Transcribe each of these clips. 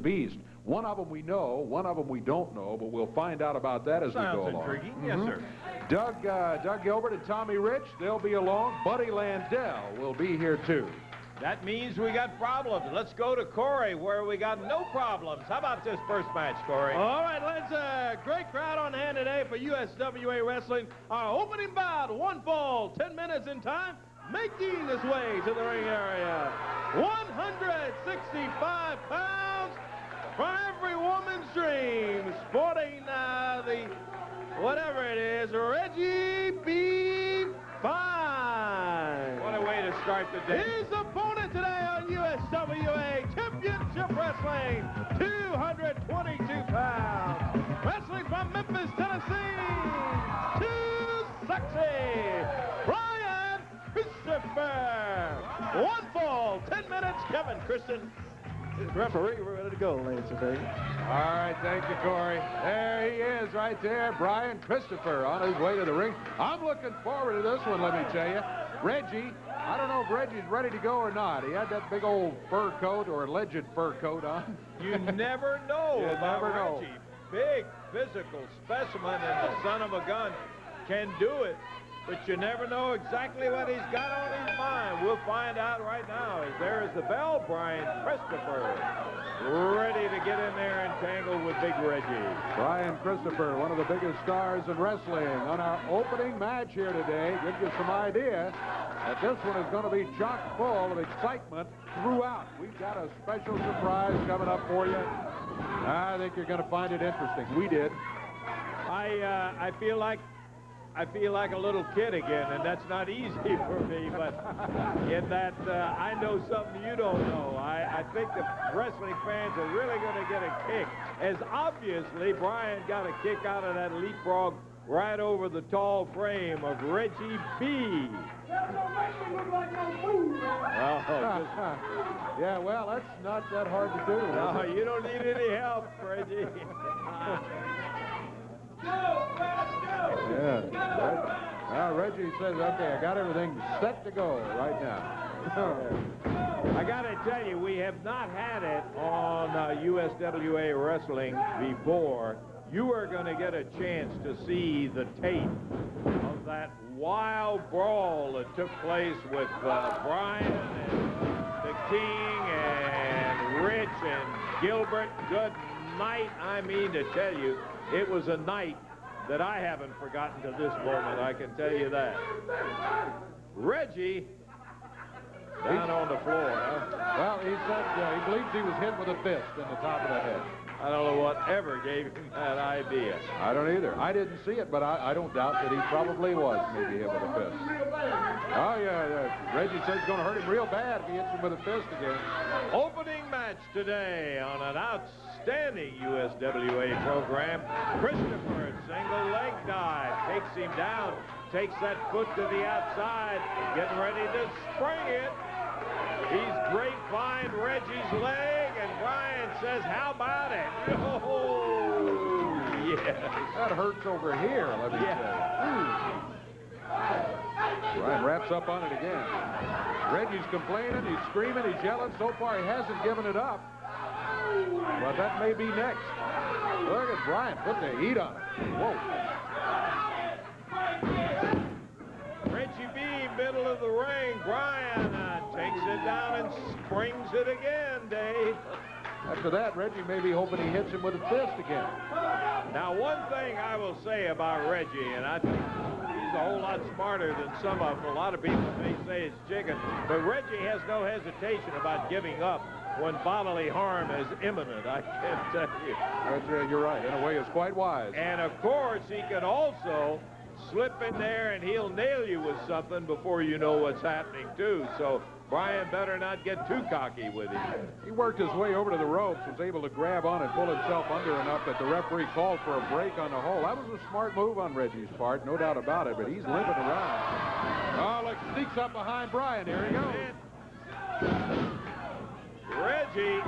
beast. One of them we know, one of them we don't know, but we'll find out about that as we go along. Sounds intriguing. Yes, sir. Doug Gilbert and Tommy Rich, they'll be along. Buddy Landell will be here too. That means we got problems. Let's go to Corey, where we got no problems. How about this first match, Corey? All right, let's great crowd on hand today for USWA Wrestling. Our opening bout, one fall, 10 minutes in time, making his way to the ring area. 165 pounds from every woman's dream, sporting the, whatever it is, Reggie B. Fine. What a way to start the day. His opponent today on USWA Championship Wrestling, 222 pounds. Wrestling from Memphis, Tennessee, too sexy, Brian Christopher. One fall, 10 minutes, Kevin Christian. Referee, we're ready to go, ladies and gentlemen. All right, thank you, Corey. There he is right there, Brian Christopher on his way to the ring. I'm looking forward to this one, let me tell you. Reggie, I don't know if Reggie's ready to go or not. He had that big old fur coat or alleged fur coat on. You never know You about never know. Reggie. Big physical specimen and the son of a gun can do it. But you never know exactly what he's got on his mind. We'll find out right now. As there is the bell, Brian Christopher, ready to get in there and tangle with Big Reggie. Brian Christopher, one of the biggest stars in wrestling, on our opening match here today. Gives you some idea that this one is going to be chock full of excitement throughout. We've got a special surprise coming up for you. I think you're going to find it interesting. We did. I feel like a little kid again, and that's not easy for me, but in that I know something you don't know. I think the wrestling fans are really going to get a kick, as obviously Brian got a kick out of that leapfrog right over the tall frame of Reggie B. Yeah, well, that's not that hard to do. No, you don't need any help, Reggie. Yeah. Now Reggie says, okay, I got everything set to go right now. I got to tell you, we have not had it on USWA Wrestling before. You are going to get a chance to see the tape of that wild brawl that took place with Brian and the King and Rich and Gilbert. Good night. I mean to tell you, it was a night that I haven't forgotten to this moment, I can tell you that. Reggie down on the floor, huh? Well, he said he believes he was hit with a fist in the top of the head. I don't know whatever gave him that idea. I don't either. I didn't see it, but I don't doubt that he probably was maybe hit with a fist. Oh, yeah. Reggie says it's going to hurt him real bad if he hits him with a fist again. Opening match today on an outstanding USWA program. Christopher, single leg dive, takes him down, takes that foot to the outside, getting ready to spring it. He's grapevine Reggie's leg, and Brian says, how about it? Oh, yes. That hurts over here, let me say. Brian wraps up on it again. Reggie's complaining, he's screaming, he's yelling. So far, he hasn't given it up. But that may be next. Look at Brian put the heat on it. Whoa. Reggie B, middle of the ring. Brian takes it down and springs it again, Dave. After that, Reggie may be hoping he hits him with a fist again. Now, one thing I will say about Reggie, and I think he's a whole lot smarter than some of them. A lot of people may say it's chicken, but Reggie has no hesitation about giving up when bodily harm is imminent, I can tell you. You're right. In a way, it's quite wise. And, of course, he can also slip in there and he'll nail you with something before you know what's happening, too. So Brian better not get too cocky with him. He worked his way over to the ropes, was able to grab on and pull himself under enough that the referee called for a break on the hole. That was a smart move on Reggie's part, no doubt about it, but he's limping around. Oh, look, sneaks up behind Brian. Here he goes. Reggie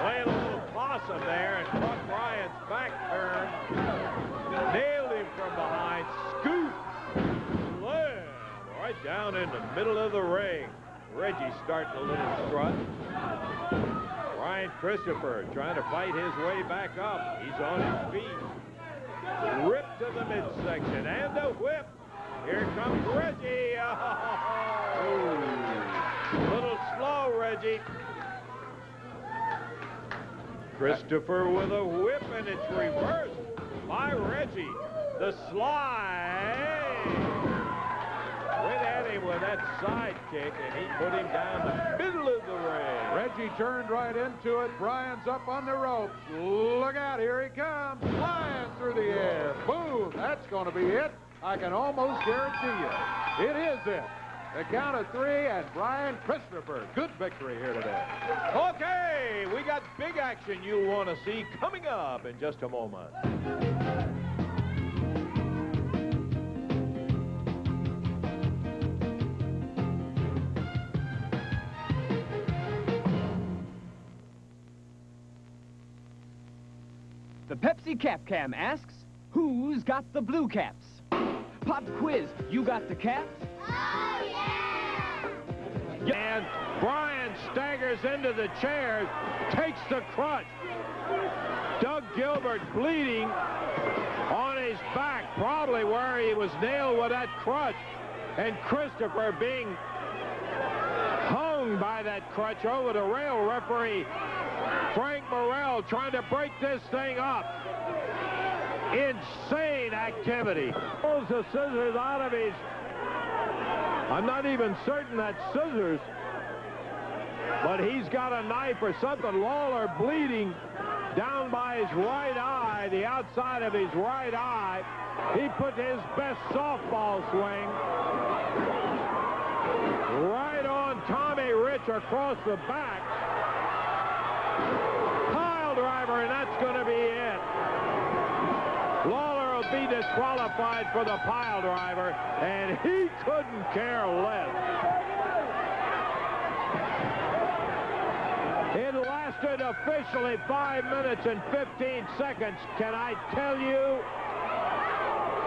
playing a little possum there and caught Brian's back turn. Nailed him from behind. Scoop. Slam. Right down in the middle of the ring. Reggie starting a little strut. Brian Brian Christopher trying to fight his way back up. He's on his feet. Rip to the midsection and the whip. Here comes Reggie. Oh, a little slow, Reggie. Christopher with a whip, and it's reversed by Reggie. The slide. Went at him with that side kick, and he put him down the middle of the ring. Reggie turned right into it. Brian's up on the ropes. Look out, here he comes, flying through the air. Boom, that's going to be it. I can almost guarantee you. It is it. The count of 3, and Brian Christopher. Good victory here today. Okay, we got big action you want to see coming up in just a moment. The Pepsi Cap Cam asks, who's got the blue caps? Pop quiz, you got the caps? Oh, yeah! And Brian staggers into the chairs, takes the crutch. Doug Gilbert bleeding on his back, probably where he was nailed with that crutch. And Christopher being hung by that crutch over the rail. Referee Frank Morrell trying to break this thing up. Insane activity. Pulls the scissors out of his... I'm not even certain that's scissors, but he's got a knife or something. Lawler bleeding down by his right eye, the outside of his right eye. He put his best softball swing right on Tommy Rich across the back. Pile driver, and that's going to be it. Lawler will be disqualified for the pile driver, and he couldn't care less. It lasted officially 5 minutes and 15 seconds. Can I tell you,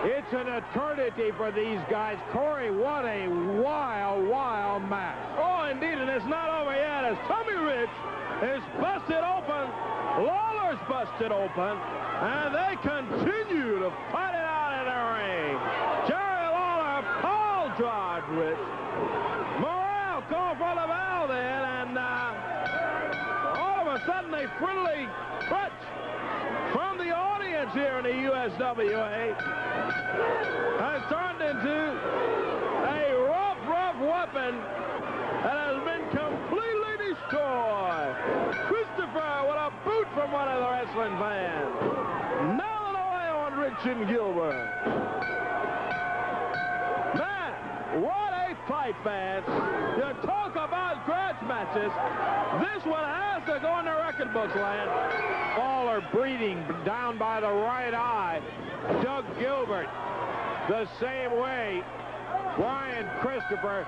it's an eternity for these guys. Corey, what a wild, wild match. Oh, indeed, and it's not over yet as Tommy Rich is busted open. Lawler's busted open, and they continue to fight it out in the ring. Jerry Lawler, Paul George Rich. Morrell going for the bell then, and all of a sudden a friendly touch from the audience here in the USWA has turned into a rough weapon that has been completely destroyed. Christopher with a boot from one of the wrestling fans. Nailing away on Rich and Gilbert. Man, what a fight, man. You talk about grudge matches. This one has to go in the record books, Lance. Lawler bleeding down by the right eye. Doug Gilbert the same way. Brian Christopher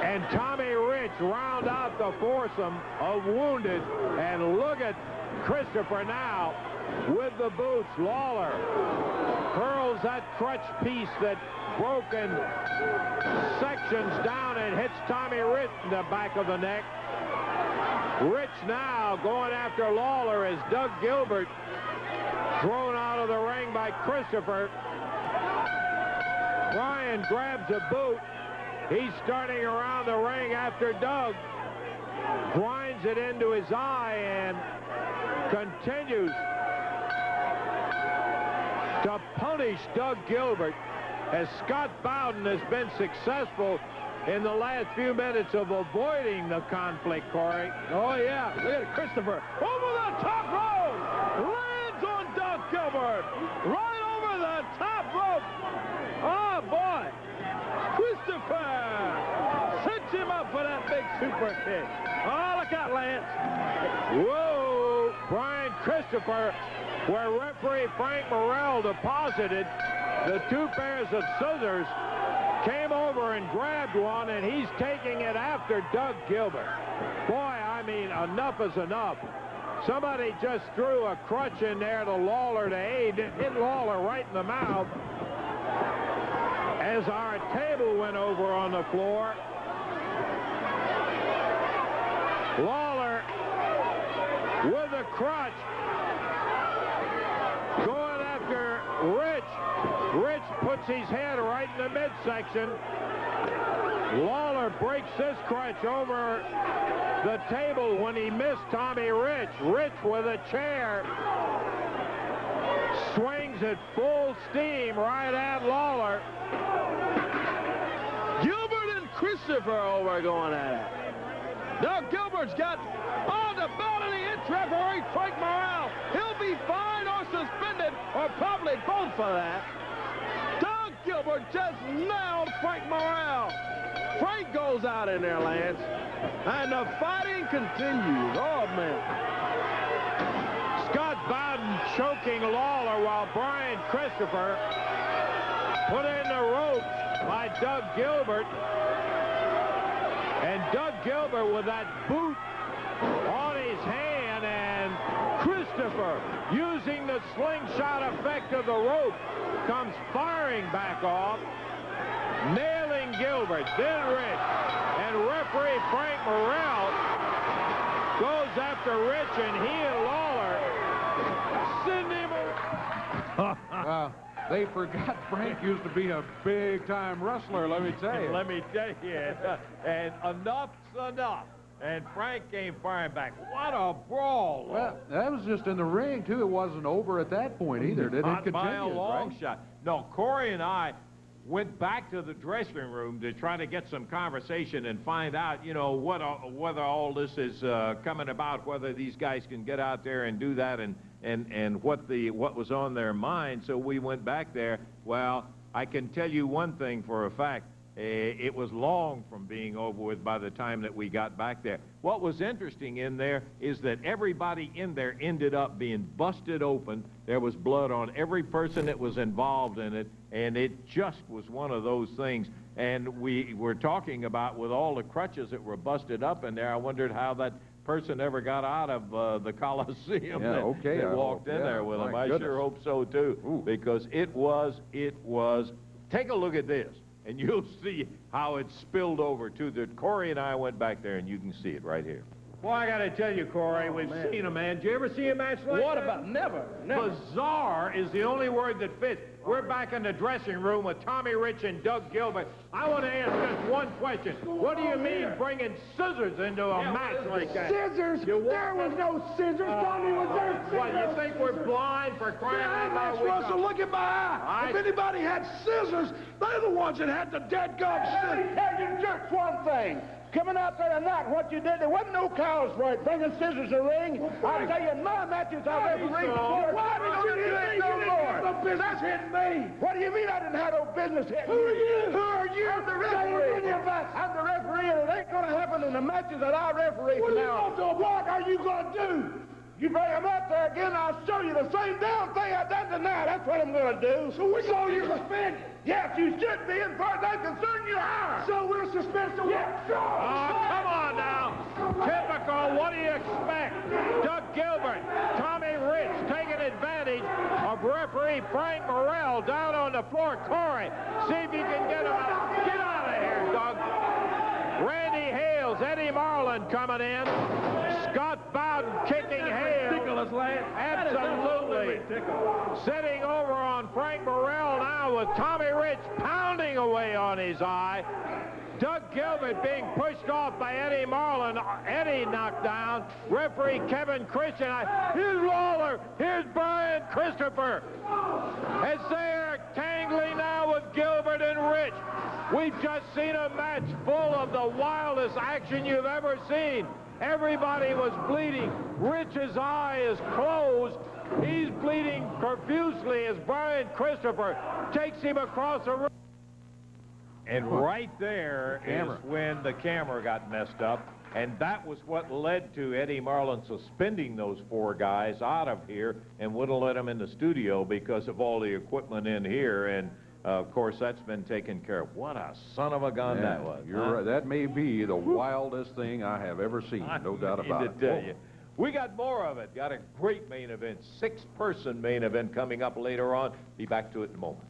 and Tommy Rich round out the foursome of wounded. And look at Christopher now with the boots. Lawler hurls that crutch piece that broke in sections down and hits Tommy Rich in the back of the neck. Rich now going after Lawler as Doug Gilbert thrown out of the ring by Christopher. Brian grabs a boot. He's starting around the ring after Doug. Grinds it into his eye and continues to punish Doug Gilbert as Scott Bowden has been successful in the last few minutes of avoiding the conflict, Corey. Oh, yeah. Look at Christopher. Over the top rope. Lands on Doug Gilbert. Right over the top rope. Oh, boy. Christopher sets him up for that big super kick. Oh, look out, Lance. Whoa. Brian Christopher, where referee Frank Morrell deposited the two pairs of scissors, came over and grabbed one, and he's taking it after Doug Gilbert. Boy, I mean, enough is enough. Somebody just threw a crutch in there to Lawler to aid, hit Lawler right in the mouth as our table went over on the floor. Lawler with a crutch. Going after Rich. Rich puts his head right in the midsection. Lawler breaks this crutch over the table when he missed Tommy Rich. Rich with a chair. Swings at full steam right at Lawler. Gilbert and Christopher over going at it. Doug Gilbert's got on the belt of the inch referee, Frank Morrell. He'll be fined or suspended, or probably both for that. Doug Gilbert just nailed Frank Morrell. Frank goes out in there, Lance, and the fighting continues. Oh, man. Scott Bowden choking Lawler while Brian Christopher put in the ropes by Doug Gilbert. And Doug Gilbert with that boot on his hand, and Christopher, using the slingshot effect of the rope, comes firing back off, nailing Gilbert, then Rich. And referee Frank Morrell goes after Rich, and he and Lawler send him Well, they forgot Frank used to be a big-time wrestler, let me tell you. Let me tell you, and enough's enough. And Frank came firing back. What a brawl. Well, that was just in the ring, too. It wasn't over at that point either, did it? Not by a continued, long right? shot. No, Corey and I went back to the dressing room to try to get some conversation and find out, you know, whether all this is coming about, whether these guys can get out there and do that, and what was on their mind. So we went back there. Well, I can tell you one thing for a fact. It was long from being over with by the time that we got back there. What was interesting in there is that everybody in there ended up being busted open. There was blood on every person that was involved in it, and it just was one of those things. And we were talking about, with all the crutches that were busted up in there, I wondered how that person ever got out of the Coliseum that walked in there with him. I sure hope so, too. Ooh. Because it was, take a look at this. And you'll see how it spilled over, too. Corey and I went back there, and you can see it right here. Well, I got to tell you, Corey, we've seen a man. Did you ever see a match like that? What about never? Bizarre is the only word that fits. We're back in the dressing room with Tommy Rich and Doug Gilbert. I want to ask just one question. What do you mean bringing scissors into a match like that? Scissors? There was no scissors. Tommy was there. What, you think we're blind for crying out loud? Russell, look at my eye. If anybody had scissors, they're the ones that had the dead gum scissors. Tell you just one thing. Coming out there tonight, what you did, there wasn't no cows for it, bringing scissors to ring. I'll tell you, in my matches I've ever ring. Why did you do no more? No business hitting me. What do you mean I didn't have no business hitting Who are you? Who are you? I'm the referee. I'm the referee, and it ain't going to happen in the matches that I referee What from are you now on. going to do? What are you going to do? You bring them up there again, I'll show you the same damn thing I done tonight. That's what I'm going to do. So we're going to suspend you. Yes, you should be. As far as I'm concerned, you are. So we're suspended. Yeah, sure. Come on now. Typical, what do you expect? Doug Gilbert, Tommy Rich taking advantage of referee Frank Morrell down on the floor. Corey, see if you can get him out. Get out of here, Doug. Randy Hales, Eddie Marlin coming in. Scott Bowden kicking Hales. Ridiculous, Lance. Absolutely. Sitting over on Frank Morrell now with Tommy Rich pounding away on his eye. Doug Gilbert being pushed off by Eddie Marlin. Eddie knocked down. Referee Kevin Christian. Here's Lawler. Here's Brian Christopher. As they're tangling now with Gilbert and Rich. We've just seen a match full of the wildest action you've ever seen. Everybody was bleeding. Rich's eye is closed. He's bleeding profusely as Brian Christopher takes him across the room. And right there is when the camera got messed up. And that was what led to Eddie Marlin suspending those four guys out of here and wouldn't let them in the studio because of all the equipment in here. And of course, that's been taken care of. What a son of a gun that was. You're right. That may be the wildest thing I have ever seen, no doubt about it. Tell you. We got more of it. Got a great main event, 6-person main event coming up later on. Be back to it in a moment.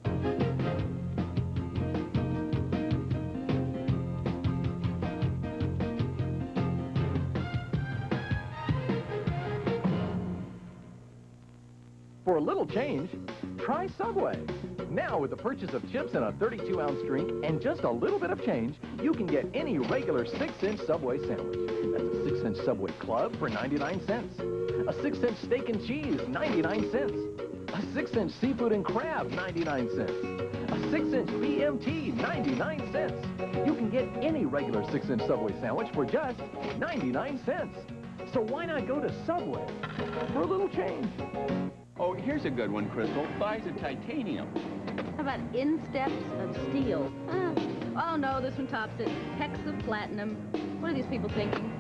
For a little change, try Subway. Now, with the purchase of chips and a 32-ounce drink and just a little bit of change, you can get any regular 6-inch Subway sandwich. That's a 6-inch Subway Club for 99 cents. A 6-inch steak and cheese, 99 cents. A 6-inch seafood and crab, 99 cents. A 6-inch BMT, 99 cents. You can get any regular 6-inch Subway sandwich for just 99 cents. So why not go to Subway for a little change? Oh, here's a good one, Crystal. Thighs of titanium. How about insteps of steel? Oh, no, this one tops it. Pecs of platinum. What are these people thinking?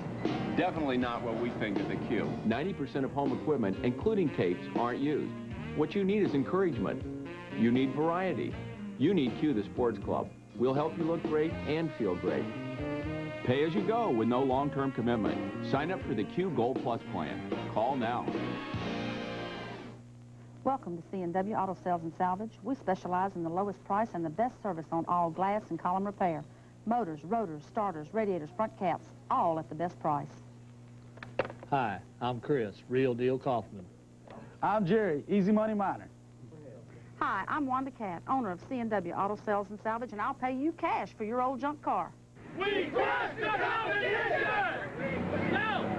Definitely not what we think at the Q. 90% of home equipment, including tapes, aren't used. What you need is encouragement. You need variety. You need Q, the sports club. We'll help you look great and feel great. Pay as you go with no long-term commitment. Sign up for the Q Gold Plus plan. Call now. Welcome to C&W Auto Sales and Salvage. We specialize in the lowest price and the best service on all glass and column repair. Motors, rotors, starters, radiators, front caps, all at the best price. Hi, I'm Chris, Real Deal Kaufman. I'm Jerry, Easy Money Miner. Hi, I'm Wanda Cat, owner of C&W Auto Sales and Salvage, and I'll pay you cash for your old junk car. We crush the competition! Now!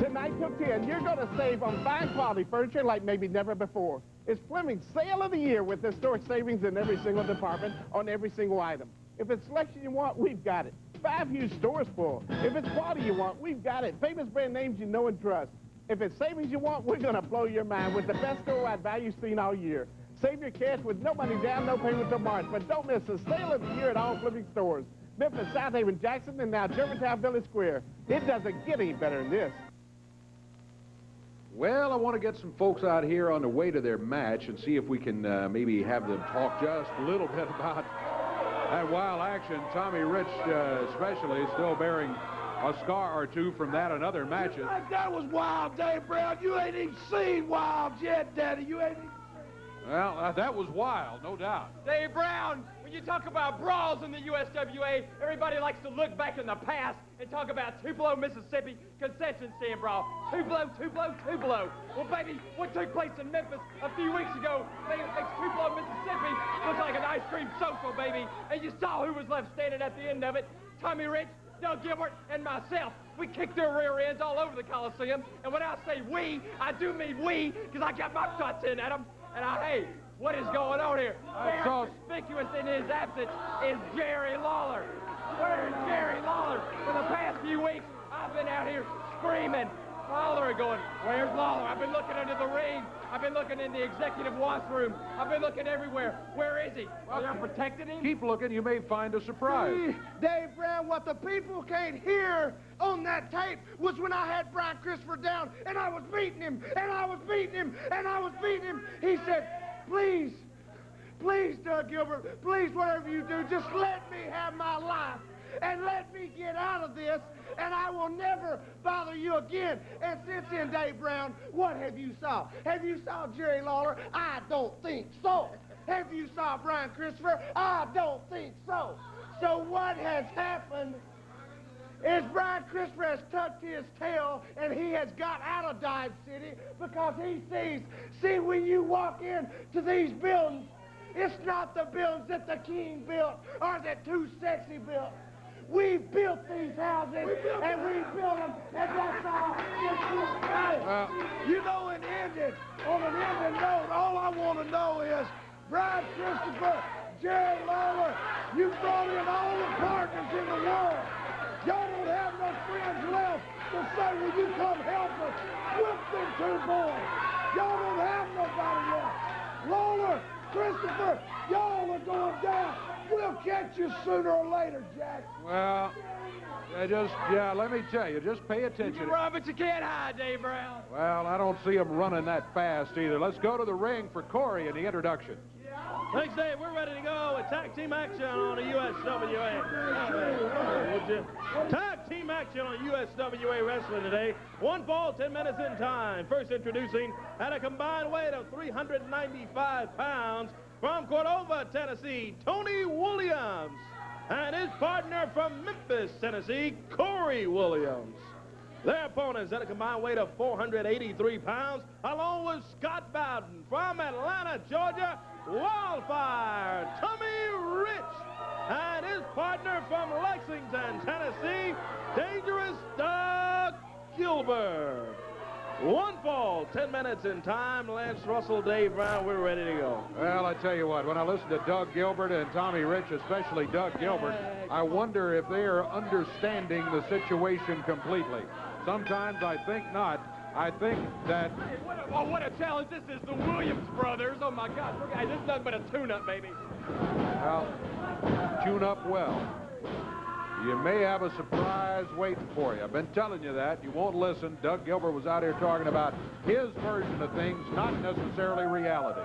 Tonight till 10, you're going to save on fine quality furniture like maybe never before. It's Fleming's Sale of the Year with historic savings in every single department on every single item. If it's selection you want, we've got it. 5 huge stores full. If it's quality you want, we've got it. Famous brand names you know and trust. If it's savings you want, we're going to blow your mind with the best store-wide value seen all year. Save your cash with no money down, no payment till March. But don't miss the Sale of the Year at all Fleming stores. Memphis, South Haven, Jackson, and now Germantown Village Square. It doesn't get any better than this. Well, I want to get some folks out here on the way to their match and see if we can maybe have them talk just a little bit about that wild action. Tommy Rich, especially, is still bearing a scar or two from that and other matches. Like that was wild, Dave Brown. You ain't even seen wild yet, Daddy. You ain't even... Well, that was wild, no doubt. Dave Brown, when you talk about brawls in the USWA, everybody likes to look back in the past and talk about Tupelo, Mississippi concession stand brawl. Tupelo, Tupelo, Tupelo. Well, baby, what took place in Memphis a few weeks ago makes Tupelo, Mississippi look like an ice cream social, baby. And you saw who was left standing at the end of it. Tommy Rich, Doug Gilbert, and myself. We kicked their rear ends all over the Coliseum. And when I say we, I do mean we, because I got my shots in at them. And hey, what is going on here? Very conspicuous in his absence is Jerry Lawler. Where's Jerry Lawler? For the past few weeks, I've been out here screaming. Lawler going, where's Lawler? I've been looking under the ring. I've been looking in the executive washroom. I've been looking everywhere. Where is he? Well, they're protecting him? Keep looking. You may find a surprise. Dave Brown, what the people can't hear on that tape was when I had Brian Christopher down and I was beating him, and I was beating him, and I was beating him. He said, please, please, Doug Gilbert, please, whatever you do, just let me have my life and let me get out of this, and I will never bother you again. And since then, Dave Brown, what have you saw? Have you saw Jerry Lawler? I don't think so. Have you saw Brian Christopher? I don't think so. So what has happened is Brian Christopher has tucked his tail and he has got out of Dodge City because he sees, see, when you walk in to these buildings, it's not the buildings that the king built or that Too Sexy built. We built these houses, and we built them, and that's all. You know, on an ending note, all I want to know is, Brian Christopher, Jerry Lawler, you brought in all the partners in the world. Y'all don't have no friends left to say, will you come help us whip them two boys? Y'all don't have nobody left. Lawler, Christopher, y'all are going down. We'll catch you sooner or later, Jack. Well, let me tell you, just pay attention. You can run, but you can't hide, Dave Brown. Well, I don't see him running that fast either. Let's go to the ring for Corey in the introduction. Thanks, Dave. We're ready to go with tag team action on the USWA. Tag team action on USWA Wrestling today. 1 fall, 10 minutes in time. First introducing at a combined weight of 395 pounds from Cordova, Tennessee, Tony Williams. And his partner from Memphis, Tennessee, Corey Williams. Their opponents at a combined weight of 483 pounds, along with Scott Bowden from Atlanta, Georgia, Wildfire, Tommy Rich, and his partner from Lexington, Tennessee, Dangerous Doug Gilbert. One fall, 10 minutes in time. Lance Russell, Dave Brown, we're ready to go. Well, I tell you what, when I listen to Doug Gilbert and Tommy Rich, especially Doug Gilbert, I wonder if they are understanding the situation completely. Sometimes I think not. I think that... Hey, what a challenge. This is the Williams brothers. Oh, my God. Hey, this is nothing but a tune-up, baby. Well, tune up well. You may have a surprise waiting for you. I've been telling you that. You won't listen. Doug Gilbert was out here talking about his version of things, not necessarily reality.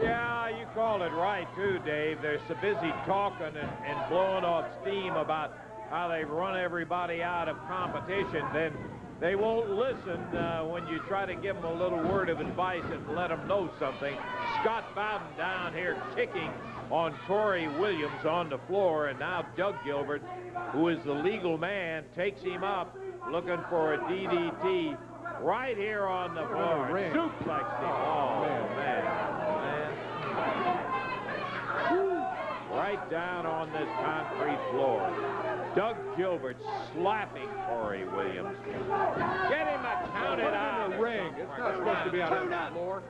Yeah, you called it right, too, Dave. They're so busy talking and blowing off steam about how they run everybody out of competition, then they won't listen when you try to give them a little word of advice and let them know something. Scott Bowden down here kicking on Corey Williams on the floor, and now Doug Gilbert, who is the legal man, takes him up looking for a DDT right here on the floor. Suplexed him. Oh, man. Right down on this concrete floor. Doug Gilbert slapping Corey Williams. Get him to count it out. In the ring. It's not supposed to be out on the floor.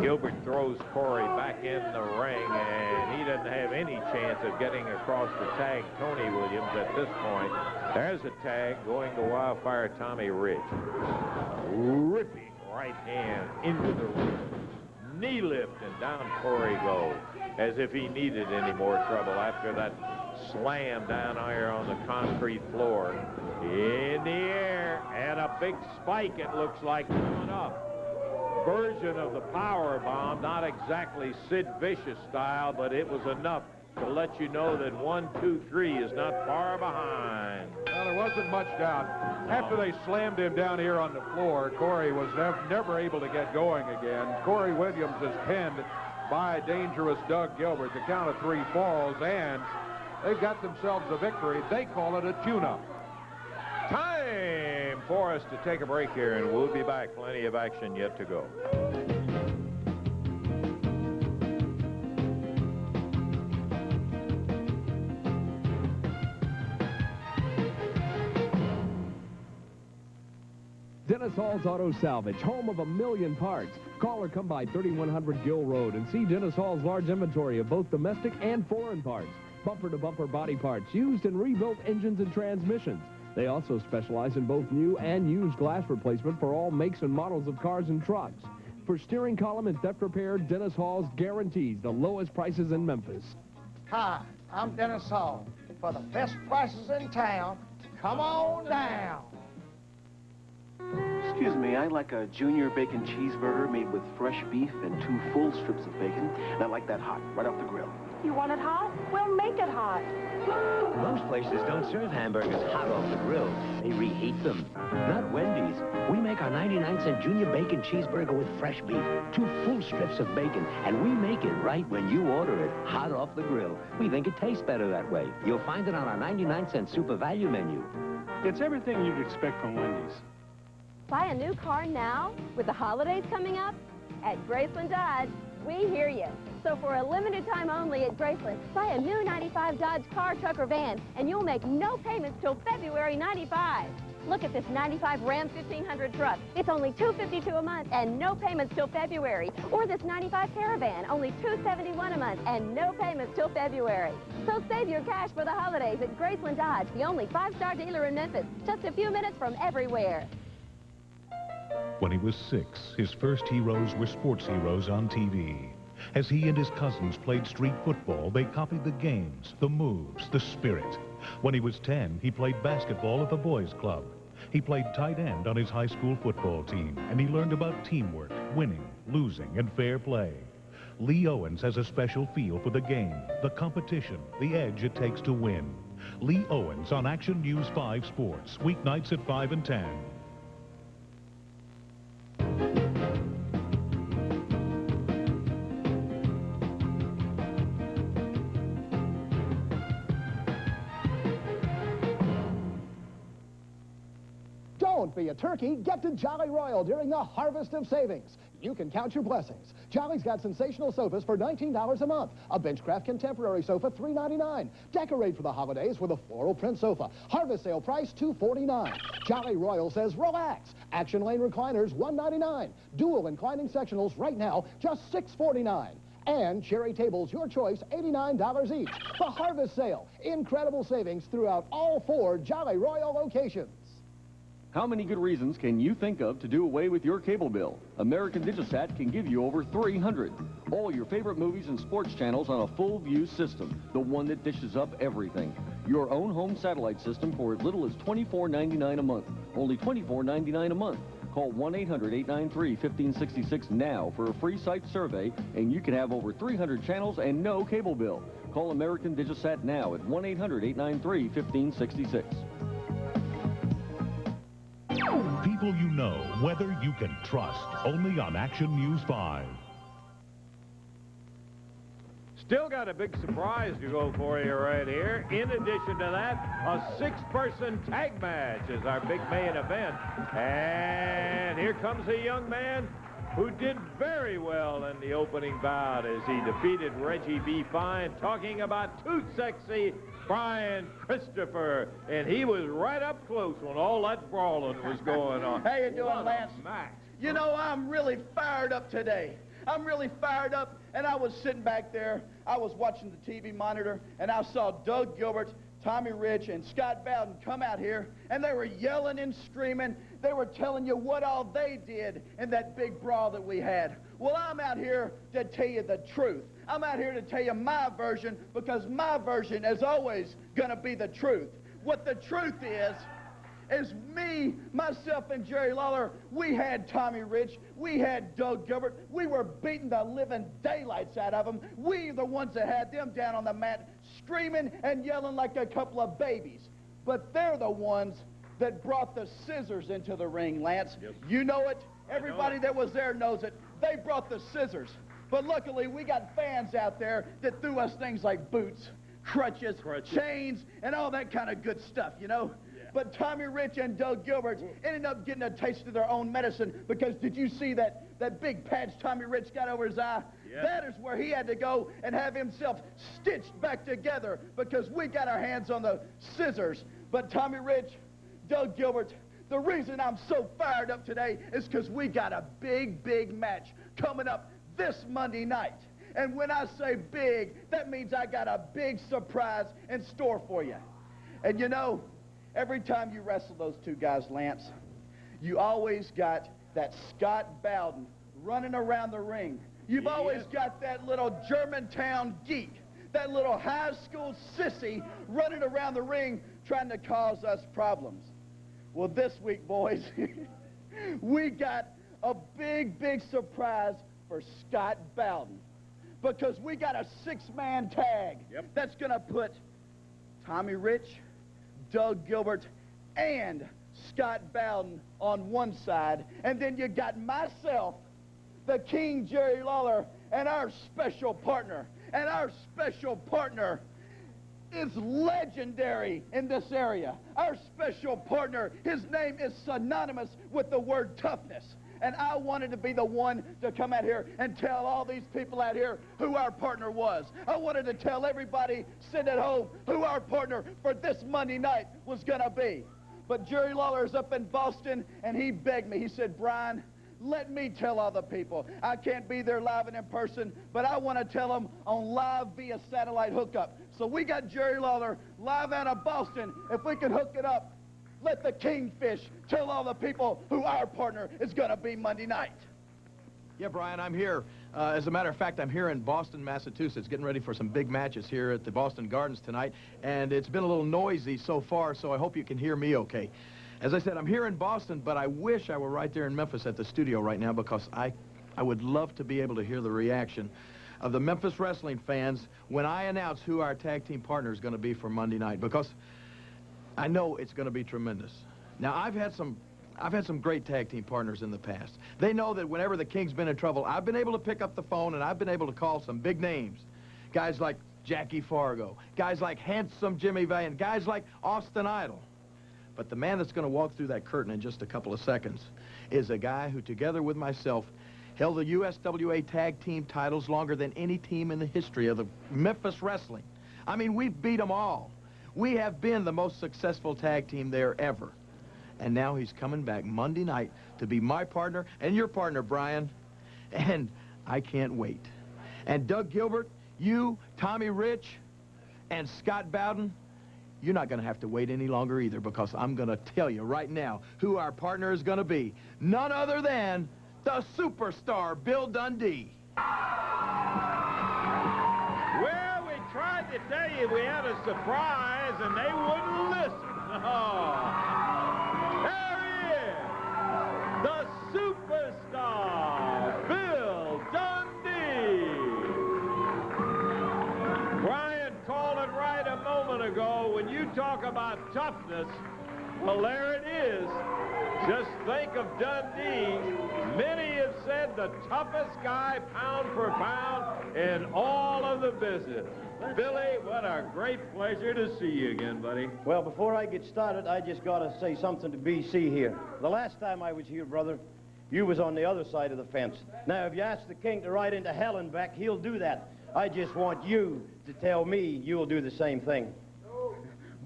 Gilbert throws Corey back in the ring, and he doesn't have any chance of getting across the tag Tony Williams at this point. There's a tag going to Wildfire Tommy Rich. Ripping right hand into the ring. Knee lift, and down Corey goes, as if he needed any more trouble after that slam down here on the concrete floor. In the air, and a big spike, it looks like, coming up. Version of the power bomb, not exactly Sid Vicious style, but it was enough to let you know that 1, 2, 3 is not far behind. Well, there wasn't much doubt. After they slammed him down here on the floor, Corey was never able to get going again. Corey Williams is pinned by Dangerous Doug Gilbert. The count of 3 falls, and they've got themselves a victory. They call it a tune-up. Time for us to take a break here, and we'll be back. Plenty of action yet to go. Dennis Hall's Auto Salvage, home of 1,000,000 parts. Call or come by 3100 Gill Road and see Dennis Hall's large inventory of both domestic and foreign parts. Bumper-to-bumper body parts, used and rebuilt engines and transmissions. They also specialize in both new and used glass replacement for all makes and models of cars and trucks. For steering column and theft repair, Dennis Hall's guarantees the lowest prices in Memphis. Hi, I'm Dennis Hall. For the best prices in town, come on down. Excuse me, I'd like a junior bacon cheeseburger made with fresh beef and 2 full strips of bacon. And I'd like that hot, right off the grill. You want it hot? We'll make it hot. Most places don't serve hamburgers hot off the grill. They reheat them. Not Wendy's. We make our 99-cent junior bacon cheeseburger with fresh beef, 2 full strips of bacon, and we make it right when you order it, hot off the grill. We think it tastes better that way. You'll find it on our 99-cent super value menu. It's everything you'd expect from Wendy's. Buy a new car now with the holidays coming up? At Graceland Dodge, we hear you. So for a limited time only at Graceland, buy a new 95 Dodge car, truck, or van, and you'll make no payments till February 95. Look at this 95 Ram 1500 truck. It's only $252 a month and no payments till February. Or this 95 Caravan, only $271 a month and no payments till February. So save your cash for the holidays at Graceland Dodge, the only 5-star dealer in Memphis. Just a few minutes from everywhere. When he was 6, his first heroes were sports heroes on TV. As he and his cousins played street football, they copied the games, the moves, the spirit. When he was 10, he played basketball at the boys' club. He played tight end on his high school football team, and he learned about teamwork, winning, losing, and fair play. Lee Owens has a special feel for the game, the competition, the edge it takes to win. Lee Owens on Action News 5 Sports, weeknights at 5 and 10. Don't be a turkey. Get to Jolly Royal during the Harvest of Savings. You can count your blessings. Jolly's got sensational sofas for $19 a month. A Benchcraft Contemporary sofa, $3.99. Decorate for the holidays with a floral print sofa. Harvest sale price, $2.49. Jolly Royal says relax. Action Lane recliners, $1.99. Dual inclining sectionals right now, just $6.49. And cherry tables, your choice, $89 each. The Harvest Sale. Incredible savings throughout all 4 Jolly Royal locations. How many good reasons can you think of to do away with your cable bill? American Digisat can give you over 300. All your favorite movies and sports channels on a full view system, the one that dishes up everything. Your own home satellite system for as little as $24.99 a month. Only $24.99 a month. Call 1-800-893-1566 now for a free site survey, and you can have over 300 channels and no cable bill. Call American Digisat now at 1-800-893-1566. People you know, weather you can trust. Only on Action News 5. Still got a big surprise to go for you right here. In addition to that, a 6-person tag match is our big main event. And here comes a young man who did very well in the opening bout as he defeated Reggie B. Fine, talking about too sexy Brian Christopher. And he was right up close when all that brawling was going on. How you doing, Lance? Max. You know, I'm really fired up today. I'm really fired up, and I was sitting back there. I was watching the TV monitor, and I saw Doug Gilbert, Tommy Rich, and Scott Bowden come out here, and they were yelling and screaming. They were telling you what all they did in that big brawl that we had. Well, I'm out here to tell you the truth. I'm out here to tell you my version, because my version is always going to be the truth. What the truth is me, myself, and Jerry Lawler, we had Tommy Rich, we had Doug Gilbert, we were beating the living daylights out of them. We the ones that had them down on the mat, screaming and yelling like a couple of babies. But they're the ones that brought the scissors into the ring, Lance. Yep. You know it. Everybody that was there knows it. They brought the scissors. But luckily, we got fans out there that threw us things like boots, crutches, chains, and all that kind of good stuff, you know? But Tommy Rich and Doug Gilbert ended up getting a taste of their own medicine, because did you see that big patch Tommy Rich got over his eye? Yep. That is where he had to go and have himself stitched back together, because we got our hands on the scissors. But Tommy Rich, Doug Gilbert, the reason I'm so fired up today is because we got a big, big match coming up this Monday night. And when I say big, that means I got a big surprise in store for you. And you know, every time you wrestle those two guys, Lance, you always got that Scott Bowden running around the ring. You've always got that little Germantown geek, that little high school sissy running around the ring trying to cause us problems. Well, this week, boys, we got a big, big surprise for Scott Bowden, because we got a 6-man tag that's going to put Tommy Rich, Doug Gilbert, and Scott Bowden on one side, and then you got myself, the King Jerry Lawler, and our special partner. And our special partner is legendary in this area. Our special partner, his name is synonymous with the word toughness. And I wanted to be the one to come out here and tell all these people out here who our partner was. I wanted to tell everybody sitting at home who our partner for this Monday night was going to be. But Jerry Lawler is up in Boston, and he begged me. He said, Brian, let me tell all the people. I can't be there live and in person, but I want to tell them on live via satellite hookup. So we got Jerry Lawler live out of Boston. If we can hook it up, let the Kingfish tell all the people who our partner is going to be Monday night. Yeah, Brian, I'm here. As a matter of fact, I'm here in Boston, Massachusetts, getting ready for some big matches here at the Boston Gardens tonight. And it's been a little noisy so far, so I hope you can hear me okay. As I said, I'm here in Boston, but I wish I were right there in Memphis at the studio right now, because I would love to be able to hear the reaction of the Memphis wrestling fans when I announce who our tag team partner is going to be for Monday night, because I know it's going to be tremendous. Now, I've had some great tag team partners in the past. They know that whenever the King's been in trouble, I've been able to pick up the phone and I've been able to call some big names. Guys like Jackie Fargo, guys like Handsome Jimmy Valiant, guys like Austin Idol. But the man that's going to walk through that curtain in just a couple of seconds is a guy who, together with myself, held the USWA tag team titles longer than any team in the history of the Memphis Wrestling. I mean, we've beat them all. We have been the most successful tag team there ever. And now he's coming back Monday night to be my partner and your partner, Brian. And I can't wait. And Doug Gilbert, you, Tommy Rich, and Scott Bowden, you're not going to have to wait any longer either, because I'm going to tell you right now who our partner is going to be. None other than the superstar, Bill Dundee. Well, we tried to tell you we had a surprise, and they wouldn't listen. Oh. There he is, the superstar, Bill Dundee. Brian called it right a moment ago. When you talk about toughness, well, there it is. Just think of Dundee. Many have said the toughest guy pound for pound in all of the business. Billy, what a great pleasure to see you again, buddy. Well, before I get started, I just got to say something to BC here. The last time I was here, brother, you was on the other side of the fence. Now, if you ask the king to ride into hell and back, he'll do that. I just want you to tell me you'll do the same thing.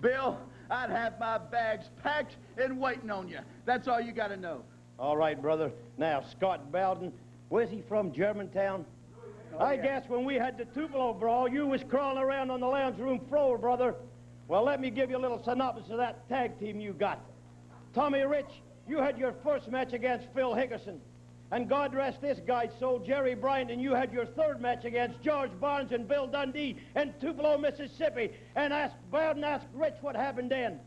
Bill, I'd have my bags packed and waiting on you. That's all you got to know. All right, brother. Now, Scott Bowden, where's he from, Germantown? I guess when we had the Tupelo brawl, you was crawling around on the lounge room floor, brother. Well, let me give you a little synopsis of that tag team you got. Tommy Rich, you had your first match against Phil Hickerson. And God rest this guy's soul, Jerry Bryant, and you had your third match against George Barnes and Bill Dundee in Tupelo, Mississippi. And Bowden asked Rich what happened then.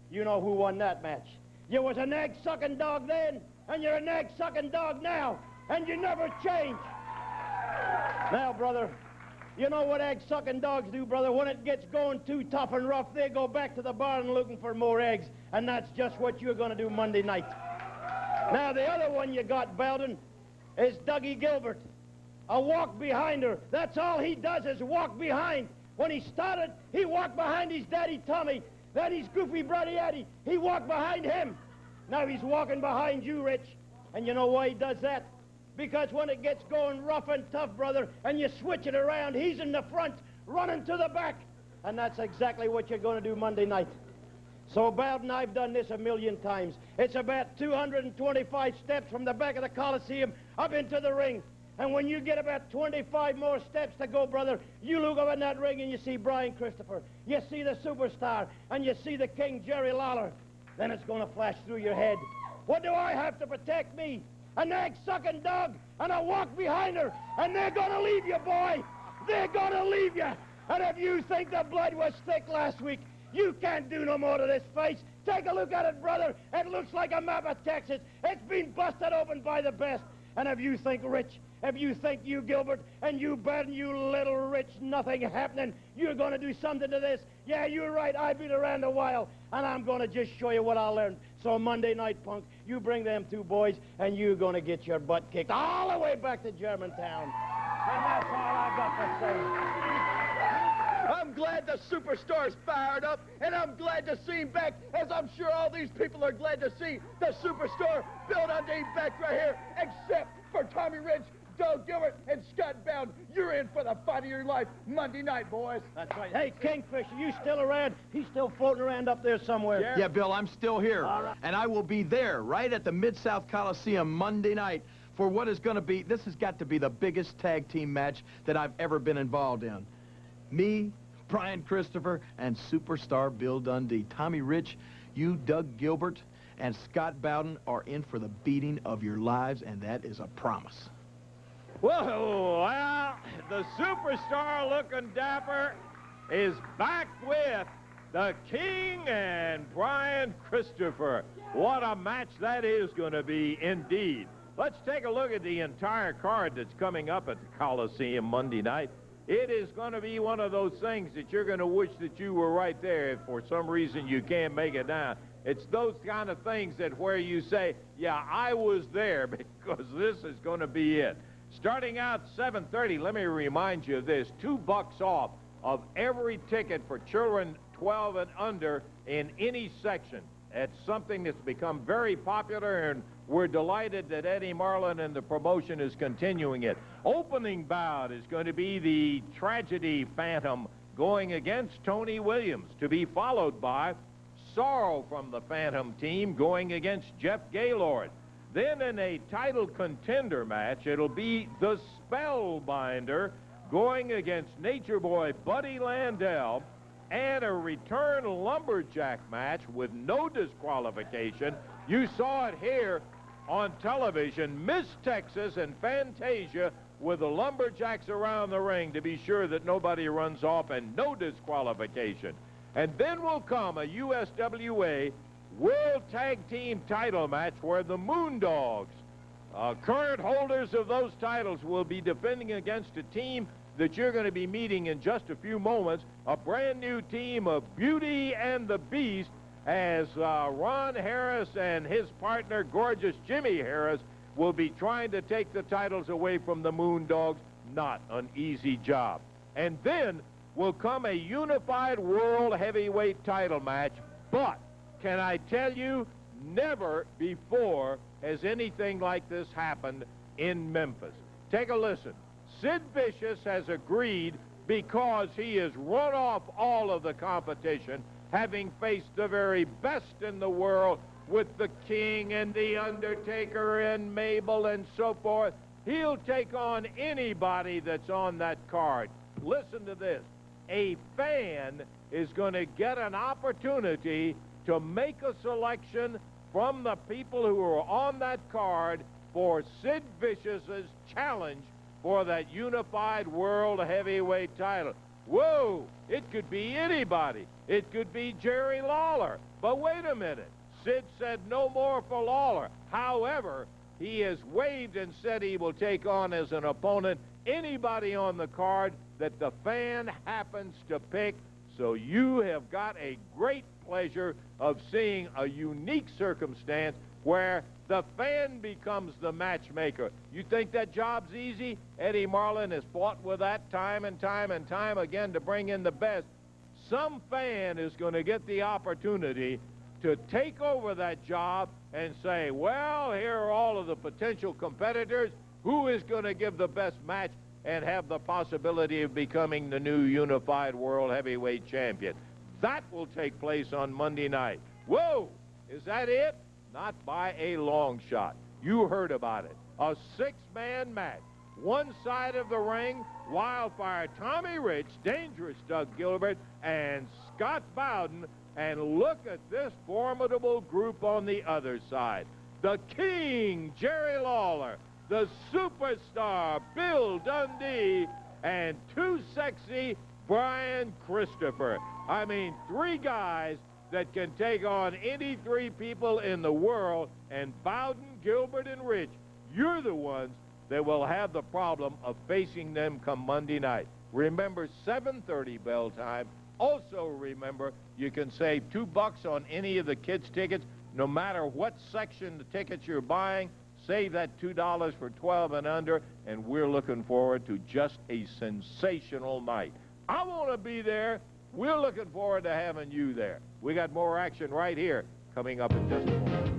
You know who won that match. You was an egg-sucking dog then, and you're an egg-sucking dog now, and you never change. Now, brother, you know what egg-sucking dogs do, brother? When it gets going too tough and rough, they go back to the barn looking for more eggs, and that's just what you're going to do Monday night. Now, the other one you got, Bowden, is Dougie Gilbert. A walk behind her. That's all he does is walk behind. When he started, he walked behind his daddy, Tommy. Then his goofy brother, Eddie. He walked behind him. Now he's walking behind you, Rich. And you know why he does that? Because when it gets going rough and tough, brother, and you switch it around, he's in the front, running to the back. And that's exactly what you're going to do Monday night. So, Bowden, I've done this a million times. It's about 225 steps from the back of the Coliseum up into the ring. And when you get about 25 more steps to go, brother, you look up in that ring and you see Brian Christopher. You see the superstar, and you see the king, Jerry Lawler. Then it's going to flash through your head. What do I have to protect me? An egg-sucking dog, and I walk behind her, and they're going to leave you, boy. They're going to leave you. And if you think the blood was thick last week, you can't do no more to this face. Take a look at it, brother. It looks like a map of Texas. It's been busted open by the best. And if you think Rich, if you think you Gilbert, and you Bowden, you little Rich, nothing happening, you're going to do something to this. Yeah, you're right. I've been around a while, and I'm going to just show you what I learned. So Monday night, punk, you bring them two boys, and you're going to get your butt kicked all the way back to Germantown. And that's all I got to say. I'm glad the superstar's fired up, and I'm glad to see him back, as I'm sure all these people are glad to see the superstar Bill Dundee back right here, except for Tommy Rich, Doug Gilbert, and Scott Bowden. You're in for the fight of your life Monday night, boys. That's right. Hey, Kingfisher, you still around? He's still floating around up there somewhere. Yeah, Bill, I'm still here. All right. And I will be there right at the Mid-South Coliseum Monday night for what is going to be, this has got to be the biggest tag team match that I've ever been involved in. Me, Brian Christopher, and superstar Bill Dundee. Tommy Rich, you, Doug Gilbert, and Scott Bowden are in for the beating of your lives, and that is a promise. Whoa, well, the superstar looking dapper is back with the King and Brian Christopher. What a match that is going to be indeed. Let's take a look at the entire card that's coming up at the Coliseum Monday night. It is going to be one of those things that you're going to wish that you were right there if for some reason you can't make it down. It's those kind of things that where you say, yeah, I was there, because this is going to be it. Starting out 7:30, let me remind you of this, $2 off of every ticket for children 12 and under in any section. It's something that's become very popular, and we're delighted that Eddie Marlin and the promotion is continuing it. Opening bout is going to be the Tragedy Phantom going against Tony Williams, to be followed by Sorrow from the Phantom team going against Jeff Gaylord. Then in a title contender match, it'll be the Spellbinder going against Nature Boy Buddy Landell, and a return lumberjack match with no disqualification. You saw it here on television. Miss Texas and Fantasia with the lumberjacks around the ring to be sure that nobody runs off, and no disqualification. And then will come a USWA World Tag Team title match where the Moondogs, current holders of those titles, will be defending against a team that you're going to be meeting in just a few moments, a brand new team of Beauty and the Beast, as Ron Harris and his partner, Gorgeous Jimmy Harris, will be trying to take the titles away from the Moondogs. Not an easy job. And then will come a unified world heavyweight title match, but can I tell you, never before has anything like this happened in Memphis. Take a listen. Sid Vicious has agreed, because he has run off all of the competition, having faced the very best in the world with the King and the Undertaker and Mabel and so forth. He'll take on anybody that's on that card. Listen to this. A fan is going to get an opportunity to make a selection from the people who are on that card for Sid Vicious's challenge for that unified world heavyweight title. Whoa, it could be anybody. It could be Jerry Lawler. But wait a minute. Sid said no more for Lawler. However, he has waived and said he will take on as an opponent anybody on the card that the fan happens to pick. So you have got a great pleasure of seeing a unique circumstance where the fan becomes the matchmaker. You think that job's easy? Eddie Marlin has fought with that time and time and time again to bring in the best. Some fan is going to get the opportunity to take over that job and say, well, here are all of the potential competitors. Who is going to give the best match and have the possibility of becoming the new unified world heavyweight champion? That will take place on Monday night. Whoa! Is that it? Not by a long shot. You heard about it. A six-man match. One side of the ring, Wildfire Tommy Rich, Dangerous Doug Gilbert, and Scott Bowden. And look at this formidable group on the other side. The King, Jerry Lawler, the Superstar, Bill Dundee, and Too Sexy, Brian Christopher. I mean, three guys that can take on any three people in the world, and Bowden, Gilbert, and Rich, you're the ones that will have the problem of facing them come Monday night. Remember, 7:30 bell time. Also remember, you can save $2 on any of the kids' tickets, no matter what section the tickets you're buying. Save that $2 for 12 and under, and we're looking forward to just a sensational night. I want to be there. We're looking forward to having you there. We got more action right here coming up in just a moment.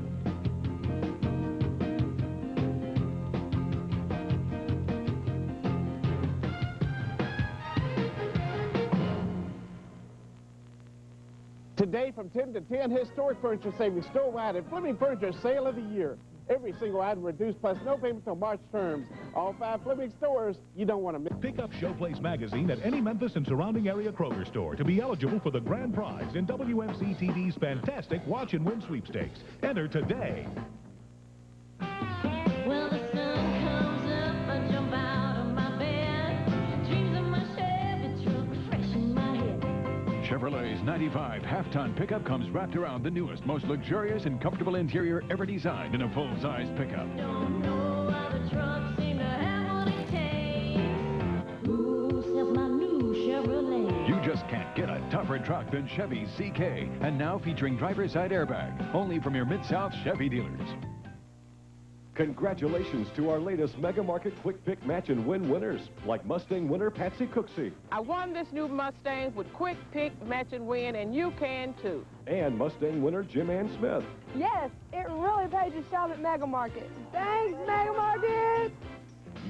Today from 10 to 10, historic furniture savings store-wide at Fleming Furniture Sale of the Year. Every single item reduced plus no payment till March terms. All 5 Fleming stores, you don't want to miss. Pick up Showplace magazine at any Memphis and surrounding area Kroger store to be eligible for the grand prize in WMC TV's fantastic Watch and Win sweepstakes. Enter today. Well, the sun comes up, I jump out of my bed. Dreams of my Chevy truck fresh in my head. Chevrolet's 95 half-ton pickup comes wrapped around the newest, most luxurious and comfortable interior ever designed in a full-size pickup. Don't know why the trucks seem to have what it takes. Ooh, except my new Chevrolet. You just can't get a tougher truck than Chevy's CK, and now featuring driver's side airbag, only from your Mid-South Chevy dealers. Congratulations to our latest Mega Market Quick Pick Match and Win winners, like Mustang winner Patsy Cooksey. I won this new Mustang with Quick Pick Match and Win, and you can too. And Mustang winner Jim Ann Smith. Yes, it really pays to shop at Mega Market. Thanks, Mega Market!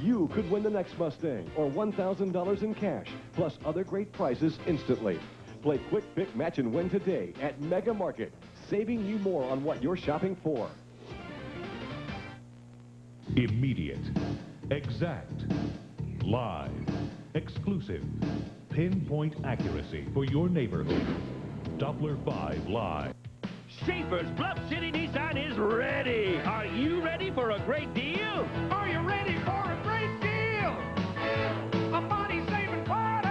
You could win the next Mustang or $1,000 in cash, plus other great prizes instantly. Play Quick Pick Match and Win today at Mega Market, saving you more on what you're shopping for. Immediate, exact, live, exclusive, pinpoint accuracy for your neighborhood. Doppler 5 Live. Schaefer's Bluff City Nissan is ready. Are you ready for a great deal? Are you ready for a great deal? A money-saving party!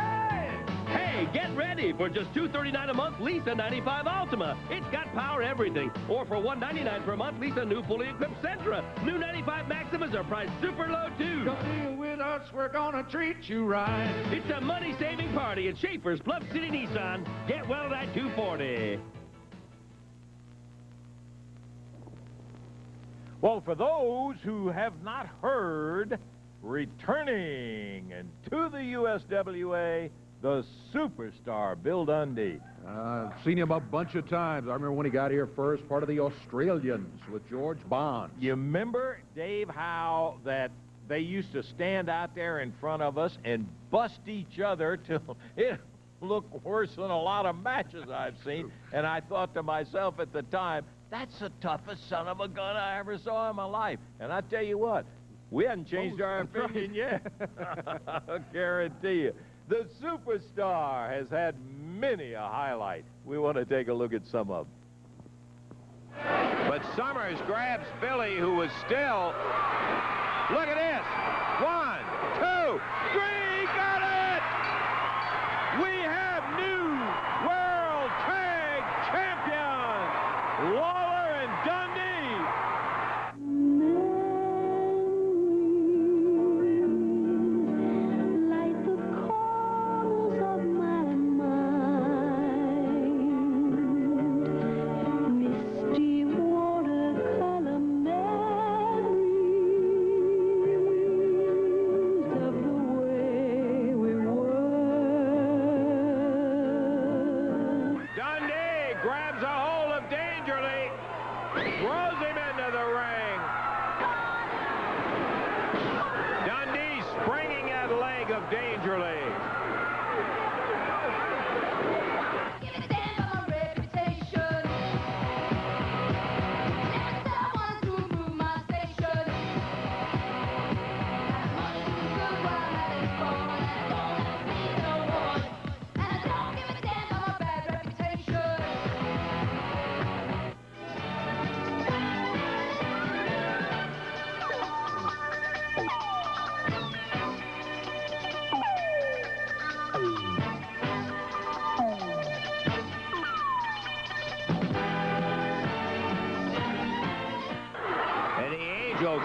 Hey, get ready for just $239 a month, lease a 95 Altima. It's got power everything. Or for $199 per month, lease a new fully equipped Sentra. New 95 Maximas are priced super low, too. Come deal with us, we're gonna treat you right. It's a money-saving party at Schaefer's Bluff City Nissan. Get well at 240. Well, for those who have not heard, returning to the USWA, the superstar Bill Dundee. I've seen him a bunch of times. I remember when he got here first, part of the Australians with George Bonds. You remember, Dave, how that they used to stand out there in front of us and bust each other till it looked worse than a lot of matches I've seen. And I thought to myself at the time, that's the toughest son of a gun I ever saw in my life. And I tell you what, we haven't changed our opinion yet. I guarantee you. The superstar has had many a highlight. We want to take a look at some of them. But Summers grabs Billy, who was still. Look at this. 1, 2, 3, got it! We have new World Tag Champions, Lawler and Dundee.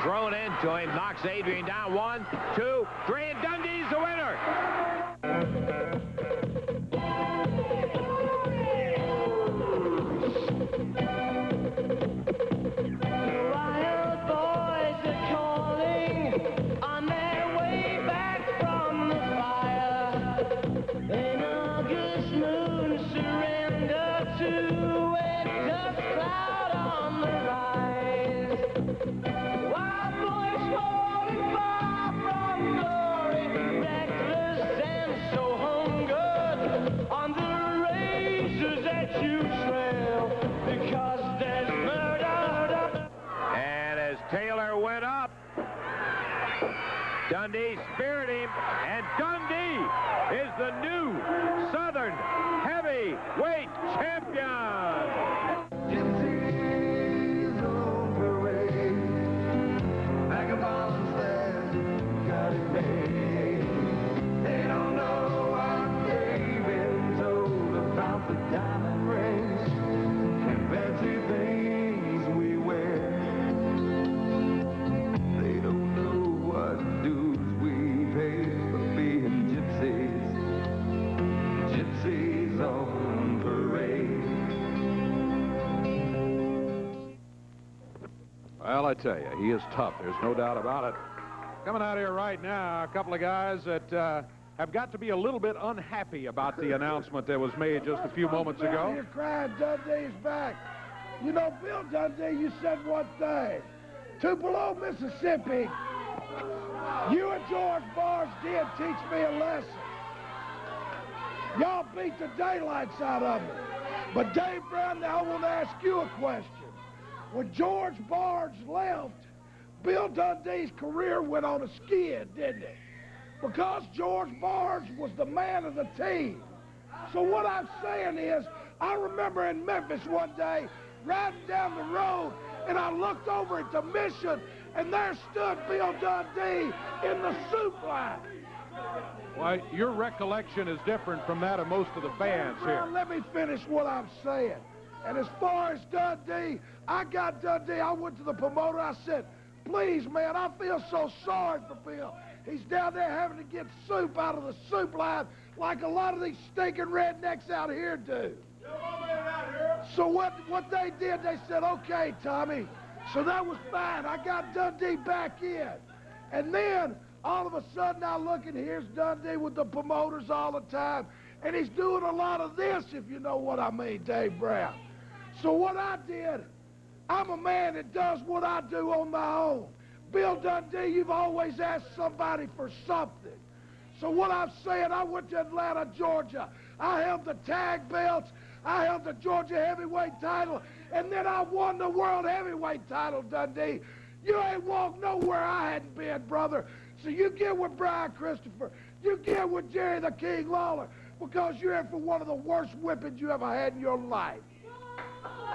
Thrown into him, knocks Adrian down. 1, 2, 3, and Dundee's the winner. Wild boys are calling on their way back from the fire. An August moon surrender to a dust cloud on the rise. Wild boys falling far from glory, reckless Well, I tell you, he is tough. There's no doubt about it. Coming out here right now, a couple of guys that have got to be a little bit unhappy about the announcement that was made just a few moments ago. You're crying Dundee's back. You know, Bill Dundee, you said one thing. Tupelo, Mississippi, you and George Barnes did teach me a lesson. Y'all beat the daylights out of me. But Dave Brown, now I want to ask you a question. When George Barnes left, Bill Dundee's career went on a skid, didn't it? Because George Barnes was the man of the team. So what I'm saying is, I remember in Memphis one day, riding down the road, and I looked over at the Mission, and there stood Bill Dundee in the soup line. Well, your recollection is different from that of most of the fans here. Well, let me finish what I'm saying. And as far as Dundee, I got Dundee. I went to the promoter. I said, please, man, I feel so sorry for Bill. He's down there having to get soup out of the soup line like a lot of these stinking rednecks out here do. So what they did, they said, okay, Tommy. So that was fine. I got Dundee back in. And then, all of a sudden, I look and here's Dundee with the promoters all the time. And he's doing a lot of this, if you know what I mean, Dave Brown. So what I did, I'm a man that does what I do on my own. Bill Dundee, you've always asked somebody for something. So what I'm saying, I went to Atlanta, Georgia. I held the tag belts. I held the Georgia heavyweight title. And then I won the world heavyweight title, Dundee. You ain't walked nowhere I hadn't been, brother. So you get with Brian Christopher. You get with Jerry the King Lawler. Because you're in for one of the worst whippings you ever had in your life.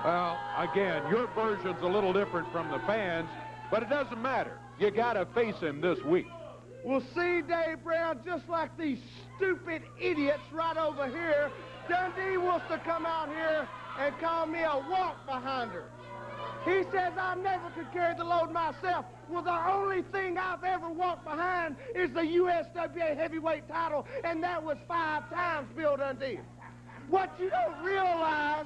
Well, again, your version's a little different from the fans, but it doesn't matter. You got to face him this week. Well, see, Dave Brown, just like these stupid idiots right over here, Dundee wants to come out here and call me a walk-behinder. He says I never could carry the load myself. Well, the only thing I've ever walked behind is the USWA heavyweight title, and that was 5 times, Bill Dundee. What you don't realize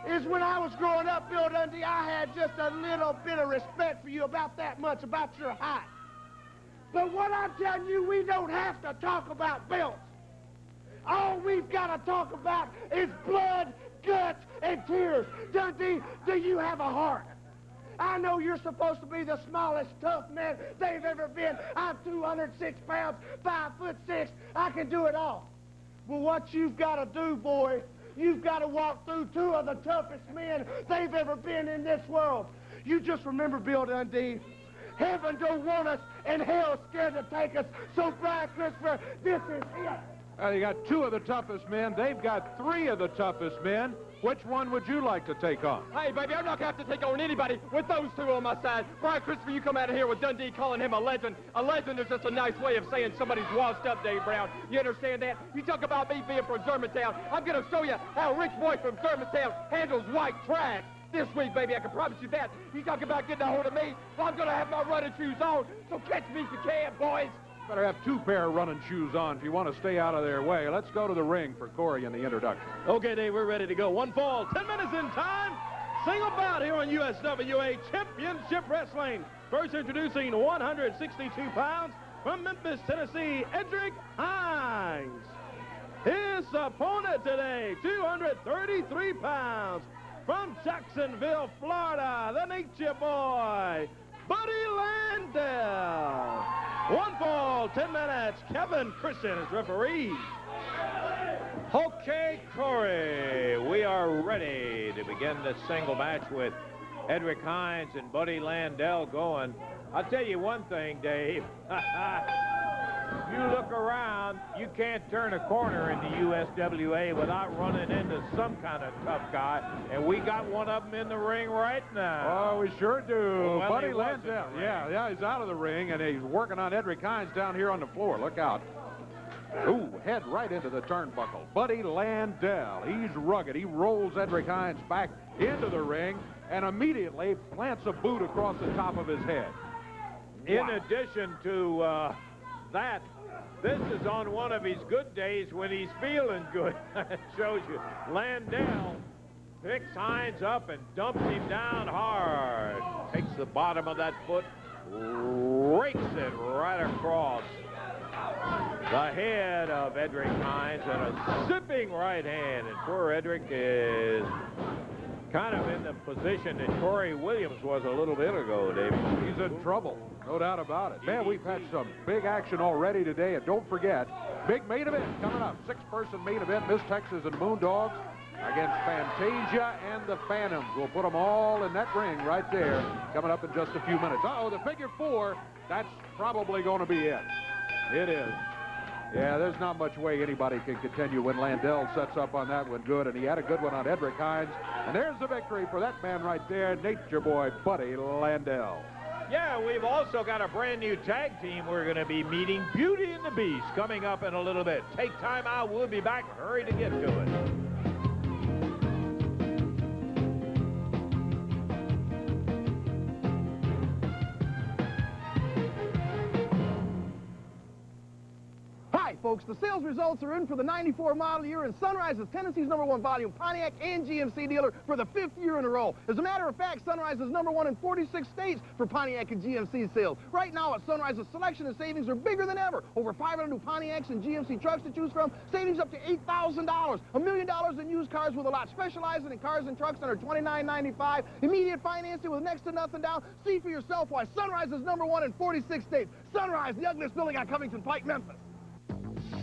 is when I was growing up, Bill Dundee, I had just a little bit of respect for you, about that much, about your height. But what I'm telling you, we don't have to talk about belts. All we've got to talk about is blood, guts, and tears. Dundee, do you have a heart? I know you're supposed to be the smallest tough man they've ever been. I'm 206 pounds, 5'6". I can do it all. Well, what you've got to do, boy, you've got to walk through 2 of the toughest men they've ever been in this world. You just remember, Bill Dundee, heaven don't want us and hell's scared to take us. So, Brian Christopher, this is it. You got 2 of the toughest men. They've got 3 of the toughest men. Which one would you like to take on? Hey, baby, I'm not going to have to take on anybody with those 2 on my side. Brian Christopher, you come out of here with Dundee calling him a legend. A legend is just a nice way of saying somebody's washed up, Dave Brown. You understand that? You talk about me being from Germantown. I'm going to show you how a rich boy from Germantown handles white trash. This week, baby, I can promise you that. You talk about getting a hold of me, well, I'm going to have my running shoes on. So catch me if you can, boys. Better have 2 pair of running shoes on if you want to stay out of their way. Let's go to the ring for Corey in the introduction. Okay, Dave, we're ready to go. 1 fall, 10 minutes in time. Single bout here on USWA Championship Wrestling. First introducing 162 pounds from Memphis, Tennessee, Edric Hines. His opponent today, 233 pounds from Jacksonville, Florida, the Nature Boy, Buddy Landell. 1 fall, 10 minutes. Kevin Christian is referee. Okay, Corey, we are ready to begin this single match with Edric Hines and Buddy Landell going. I'll tell you one thing, Dave. You look around, you can't turn a corner in the USWA without running into some kind of tough guy, and we got one of them in the ring right now. Oh, we sure do. Well, Buddy Landell. Yeah, he's out of the ring, and he's working on Edric Hines down here on the floor. Look out. Ooh, head right into the turnbuckle. Buddy Landell, he's rugged. He rolls Edric Hines back into the ring and immediately plants a boot across the top of his head. In addition to that, this is on one of his good days when he's feeling good. It shows you. Landell Picks Hines up and dumps him down hard. Takes the bottom of that foot, rakes it right across the head of Edric Hines, and a zipping right hand. And poor Edric is kind of in the position that Corey Williams was a little bit ago, David. He's in trouble, no doubt about it. Man, we've had some big action already today, and don't forget, big main event coming up. 6-person main event, Miss Texas and Moondogs against Fantasia and the Phantoms. We'll put them all in that ring right there, coming up in just a few minutes. Uh-oh, the figure 4, that's probably going to be it. It is. Yeah, there's not much way anybody can continue when Landell sets up on that one good, and he had a good one on Edric Hines. And there's the victory for that man right there, Nature Boy Buddy Landell. Yeah, we've also got a brand new tag team we're going to be meeting, Beauty and the Beast, coming up in a little bit. Take time out. We'll be back. Hurry to get to it. Hi, folks. The sales results are in for the 94 model year, and Sunrise is Tennessee's #1 volume Pontiac and GMC dealer for the 5th year in a row. As a matter of fact, Sunrise is #1 in 46 states for Pontiac and GMC sales. Right now at Sunrise's selection and savings are bigger than ever. Over 500 new Pontiacs and GMC trucks to choose from, savings up to $8,000. $1 million in used cars with a lot, specializing in cars and trucks under $29.95. Immediate financing with next to nothing down. See for yourself why Sunrise is #1 in 46 states. Sunrise, the ugliest building on Covington Pike, Memphis.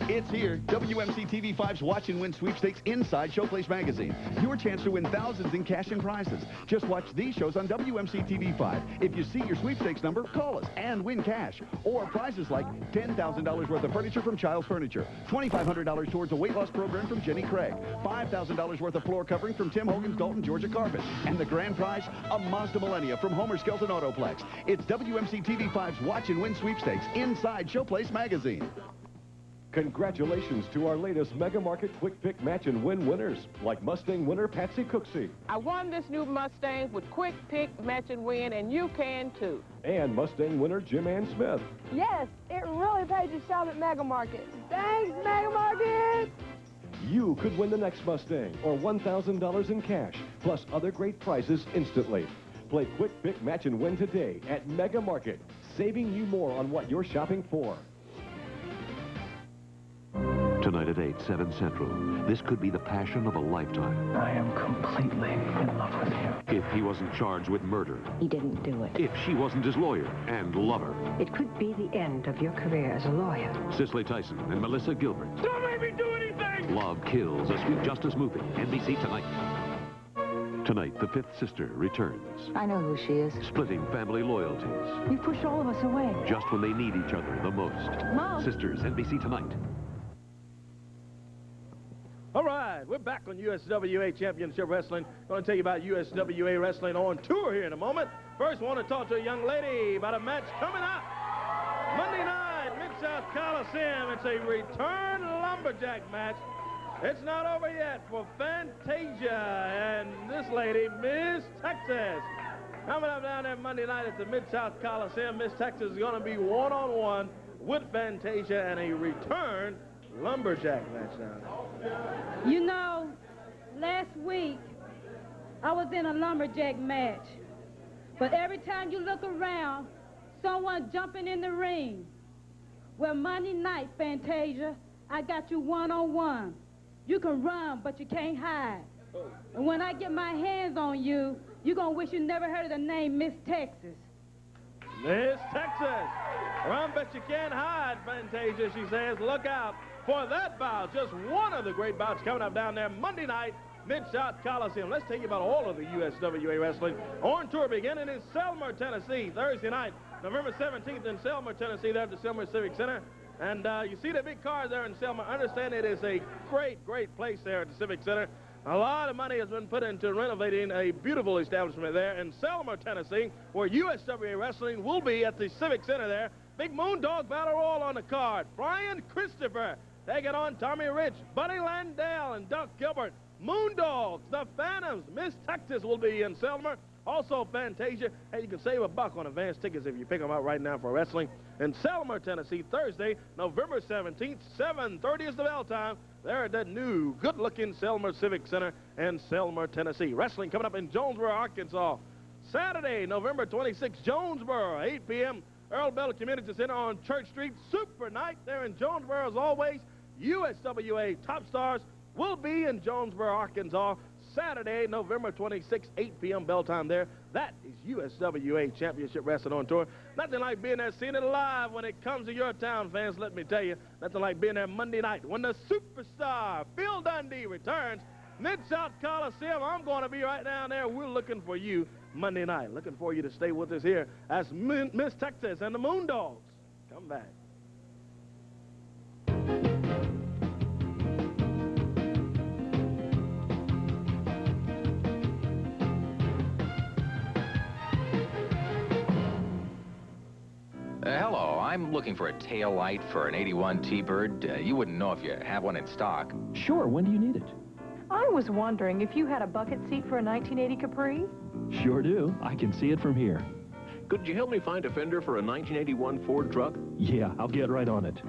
It's here, WMC TV5's Watch and Win Sweepstakes inside Showplace Magazine. Your chance to win thousands in cash and prizes. Just watch these shows on WMC TV5. If you see your sweepstakes number, call us and win cash. Or prizes like $10,000 worth of furniture from Child's Furniture, $2,500 towards a weight loss program from Jenny Craig, $5,000 worth of floor covering from Tim Hogan's Dalton, Georgia Carpet, and the grand prize, a Mazda Millennia from Homer Skelton Autoplex. It's WMC TV5's Watch and Win Sweepstakes inside Showplace Magazine. Congratulations to our latest Mega Market Quick Pick Match and Win winners, like Mustang winner Patsy Cooksey. I won this new Mustang with Quick Pick Match and Win, and you can too. And Mustang winner Jim Ann Smith. Yes, it really pays to shop at Mega Market. Thanks, Mega Market! You could win the next Mustang or $1,000 in cash, plus other great prizes instantly. Play Quick Pick Match and Win today at Mega Market, saving you more on what you're shopping for. Tonight at 8, 7 Central. This could be the passion of a lifetime. I am completely in love with you. If he wasn't charged with murder. He didn't do it. If she wasn't his lawyer and lover. It could be the end of your career as a lawyer. Cicely Tyson and Melissa Gilbert. Don't make me do anything! Love Kills, a Sweet Justice movie. NBC tonight. Tonight, the fifth sister returns. I know who she is. Splitting family loyalties. You pushed all of us away. Just when they need each other the most. Mom. Sisters, NBC tonight. All right, we're back on USWA Championship Wrestling. Going to tell you about USWA Wrestling on tour here in a moment. First, I want to talk to a young lady about a match coming up. Monday night, Mid-South Coliseum. It's a return lumberjack match. It's not over yet for Fantasia and this lady, Miss Texas. Coming up down there Monday night at the Mid-South Coliseum, Miss Texas is going to be one-on-one with Fantasia and a return lumberjack match down there. You know, last week I was in a lumberjack match, but every time you look around, someone jumping in the ring. Well, Monday night, Fantasia, I got you one-on-one. You can run, but you can't hide. And when I get my hands on you, you're gonna wish you never heard of the name Miss Texas. Miss Texas, run, but you can't hide, Fantasia, she says. Look out for that bout, just one of the great bouts coming up down there Monday night, Mid-South Coliseum. Let's tell you about all of the USWA Wrestling on tour beginning in Selmer, Tennessee, Thursday night, November 17th in Selmer, Tennessee, there at the Selmer Civic Center. And you see the big car there in Selmer. I understand it is a great, great place there at the Civic Center. A lot of money has been put into renovating a beautiful establishment there in Selmer, Tennessee, where USWA Wrestling will be at the Civic Center there. Big Moondog Battle Royal on the card. Brian Christopher taking on Tommy Rich, Buddy Landell, and Doug Gilbert. Moondogs, the Phantoms, Miss Texas will be in Selmer. Also Fantasia. Hey, you can save $1 on advance tickets if you pick them out right now for wrestling. In Selmer, Tennessee, Thursday, November 17th, 7:30 is the bell time. there at that new, good-looking Selmer Civic Center in Selmer, Tennessee. Wrestling coming up in Jonesboro, Arkansas. Saturday, November 26th, Jonesboro, 8 p.m. Earl Bell Community Center on Church Street. Super night there in Jonesboro as always. USWA Top Stars will be in Jonesboro, Arkansas. Saturday, November 26th, 8 p.m. bell time there. That is USWA Championship Wrestling on Tour. Nothing like being there, seeing it live when it comes to your town, fans, let me tell you. Nothing like being there Monday night when the superstar, Bill Dundee, returns. Mid-South Coliseum, I'm going to be right down there. We're looking for you Monday night. Looking for you to stay with us here as Miss Texas and the Moondogs come back. Hello, I'm looking for a tail light for an 81 T-Bird. You wouldn't know if you have one in stock. Sure, when do you need it? I was wondering if you had a bucket seat for a 1980 Capri? Sure do. I can see it from here. Could you help me find a fender for a 1981 Ford truck? Yeah, I'll get right on it.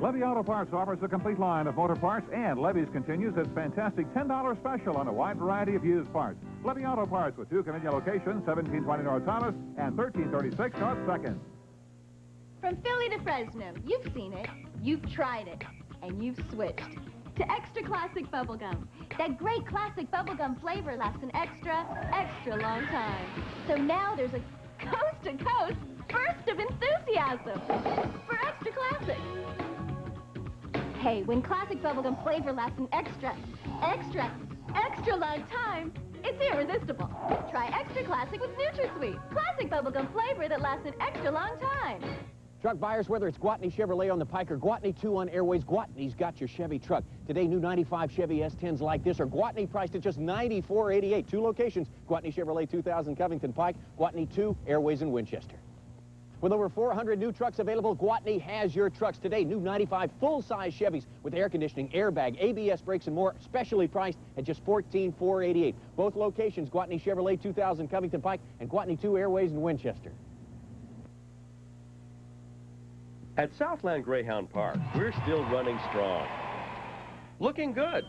Levy Auto Parts offers a complete line of motor parts, and Levy's continues its fantastic $10 special on a wide variety of used parts. Levy Auto Parts with 2 convenient locations, 1720 North Thomas and 1336 North 2nd. From Philly to Fresno, you've seen it, you've tried it, and you've switched to Extra Classic Bubblegum. That great classic bubblegum flavor lasts an extra long time. So now there's a coast-to-coast burst of enthusiasm for Extra Classic. Hey, when classic bubblegum flavor lasts an extra long time, it's irresistible. Try Extra Classic with NutraSweet. Classic bubblegum flavor that lasts an extra long time. Truck buyers, whether it's Gwatney Chevrolet on the Pike or Gwatney 2 on Airways, Gwatney's got your Chevy truck. Today, new 95 Chevy S10s like this are Gwatney priced at just $94.88. 2 locations, Gwatney Chevrolet 2000 Covington Pike, Gwatney 2, Airways in Winchester. With over 400 new trucks available, Gwatney has your trucks today. New 95 full-size Chevys with air conditioning, airbag, ABS brakes, and more, specially priced at just $14,488. Both locations, Gwatney Chevrolet 2000 Covington Pike and Gwatney 2 Airways in Winchester. At Southland Greyhound Park, we're still running strong, looking good,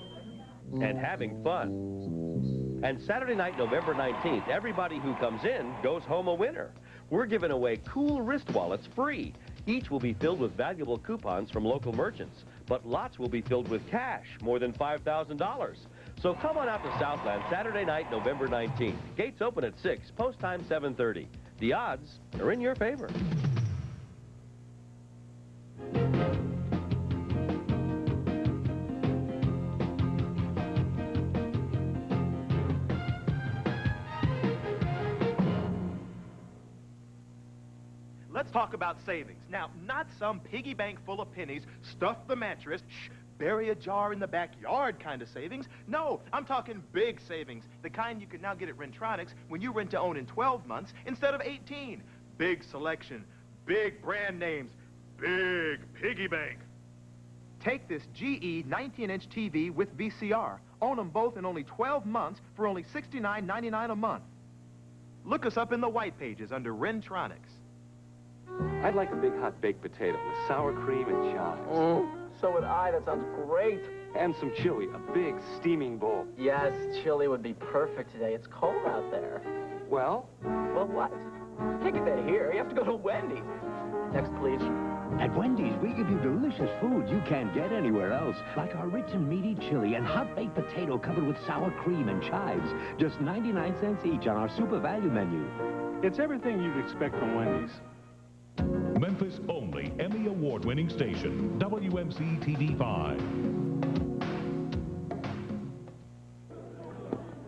and having fun. And Saturday night, November 19th, everybody who comes in goes home a winner. We're giving away cool wrist wallets free. Each will be filled with valuable coupons from local merchants, but lots will be filled with cash, more than $5,000. So come on out to Southland Saturday night, November 19th. Gates open at 6, post time 7:30. The odds are in your favor. Let's talk about savings. Now, not some piggy bank full of pennies, stuff the mattress, bury a jar in the backyard kind of savings. No, I'm talking big savings, the kind you can now get at Rentronics when you rent to own in 12 months instead of 18. Big selection, big brand names, big piggy bank. Take this GE 19-inch TV with VCR. Own them both in only 12 months for only $69.99 a month. Look us up in the white pages under Rentronics. I'd like a big hot baked potato with sour cream and chives. So would I. That sounds great. And some chili, a big steaming bowl. Yes, chili would be perfect today. It's cold out there. Well? Well, what? You can't get that here. You have to go to Wendy's. Next, please. At Wendy's, we give you delicious food you can't get anywhere else, like our rich and meaty chili and hot baked potato covered with sour cream and chives. Just 99 cents each on our super value menu. It's everything you'd expect from Wendy's. Memphis' only Emmy Award-winning station, WMC TV5.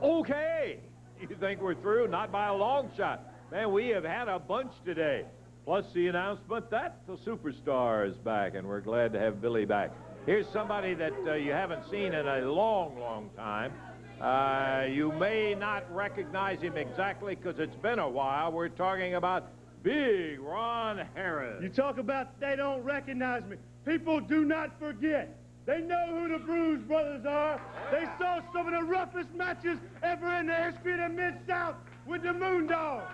Okay, you think we're through? Not by a long shot. Man, we have had a bunch today. Plus the announcement that the superstar is back, and we're glad to have Billy back. Here's somebody that you haven't seen in a long time. You may not recognize him exactly because it's been a while. We're talking about Big Ron Harris. You talk about they don't recognize me. People do not forget. They know who the Bruise Brothers are. They saw some of the roughest matches ever in the history of the Mid-South with the Moondogs.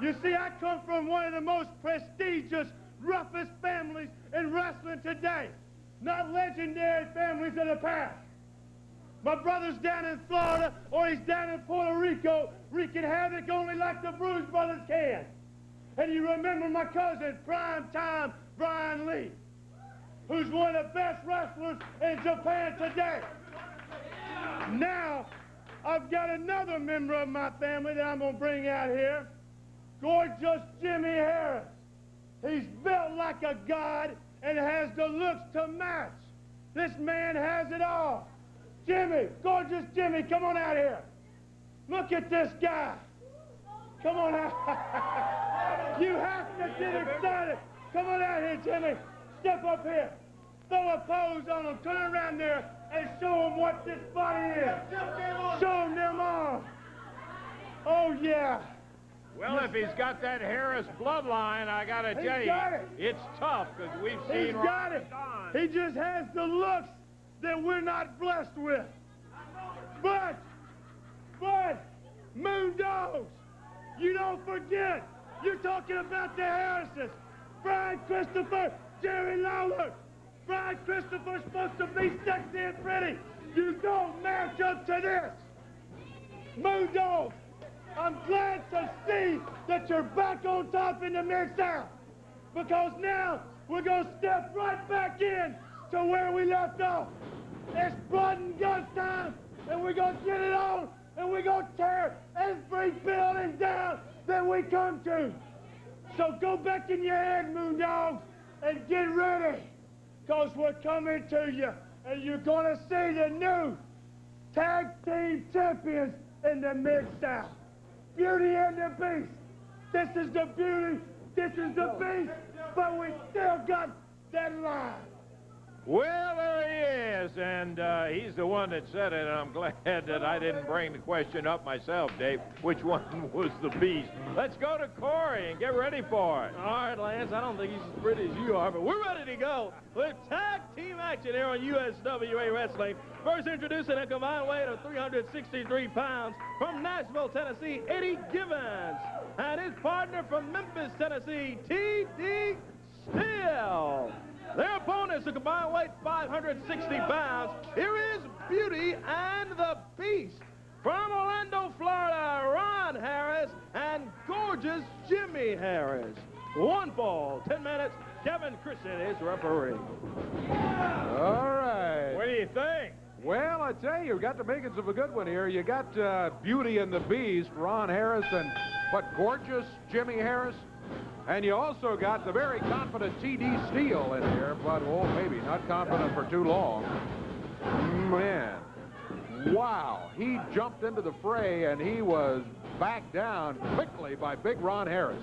You see, I come from one of the most prestigious, roughest families in wrestling today. not legendary families of the past. My brother's down in Florida or he's down in Puerto Rico wreaking havoc only like the Bruise Brothers can. And you remember my cousin, Prime Time Brian Lee, who's one of the best wrestlers in Japan today. Now, I've got another member of my family that I'm going to bring out here, gorgeous Jimmy Harris. He's built like a god and has the looks to match. This man has it all. Jimmy, gorgeous Jimmy, come on out here. Look at this guy. Come on out. You have to get excited. Come on out here, Jimmy. Step up here. Throw a pose on him. Turn around there and show him what this body is. Show him them arms. Oh, yeah. Well, if he's got that Harris bloodline, I got to tell you, it's tough because we've seen... He's got it. He just has the looks that we're not blessed with. But, Moondogs, you don't forget, you're talking about the Harrises. Brian Christopher, Jerry Lawler. Brian Christopher's supposed to be sexy and pretty. You don't match up to this. Moondogs, I'm glad to see that you're back on top in the Mid-South, because now we're going to step right back in to where we left off. It's blood and guts time, and we're going to get it on, and we're going to tear every building down that we come to. So go back in your head, Moondogs, and get ready, because we're coming to you, and you're going to see the new tag team champions in the Mid-South. Beauty and the Beast. This is the Beauty, this is the Beast, but we still got that line. Well, there he is, and he's the one that said it, and I'm glad that I didn't bring the question up myself, Dave. Which one was the Beast? Let's go to Corey and get ready for it. All right, Lance, I don't think he's as pretty as you are, but we're ready to go with tag team action here on USWA Wrestling. First introducing a combined weight of 363 pounds from Nashville, Tennessee, Eddie Givens, and his partner from Memphis, Tennessee, T.D. Steele. Their opponents, a combined weight 560 pounds. Here is Beauty and the Beast. From Orlando, Florida, Ron Harris and gorgeous Jimmy Harris. 1 fall, 10 minutes. Kevin Christian is referee. All right. What do you think? Well, I tell you, got the makings of a good one here. You got Beauty and the Beast, Ron Harris, and gorgeous Jimmy Harris. And you also got the very confident T.D. Steele in here, but, oh, maybe not confident for too long. Man, wow. He jumped into the fray, and he was backed down quickly by big Ron Harris.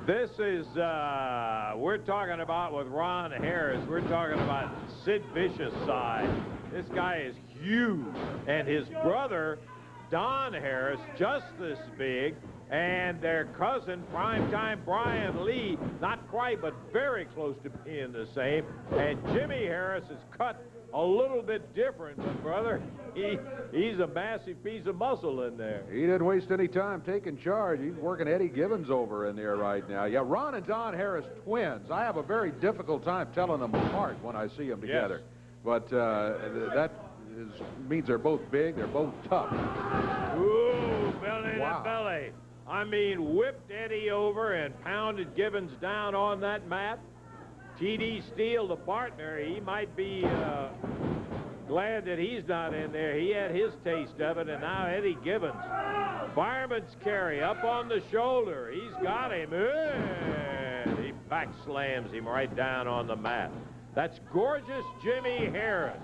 This is, we're talking about with Ron Harris, we're talking about Sid Vicious side. This guy is huge, and his brother, Don Harris, just this big, and their cousin, Primetime Brian Lee, not quite, but very close to being the same. And Jimmy Harris is cut a little bit different, but brother, he's a massive piece of muscle in there. He didn't waste any time taking charge. He's working Eddie Givens over in there right now. Yeah, Ron and Don Harris, twins. I have a very difficult time telling them apart when I see them together. Yes. But that means they're both big, they're both tough. Ooh, belly to belly. I mean, whipped Eddie over and pounded Givens down on that mat. T.D. Steele, the partner, he might be glad that he's not in there. He had his taste of it, and now Eddie Givens. Fireman's carry up on the shoulder. He's got him. And he back slams him right down on the mat. That's gorgeous Jimmy Harris.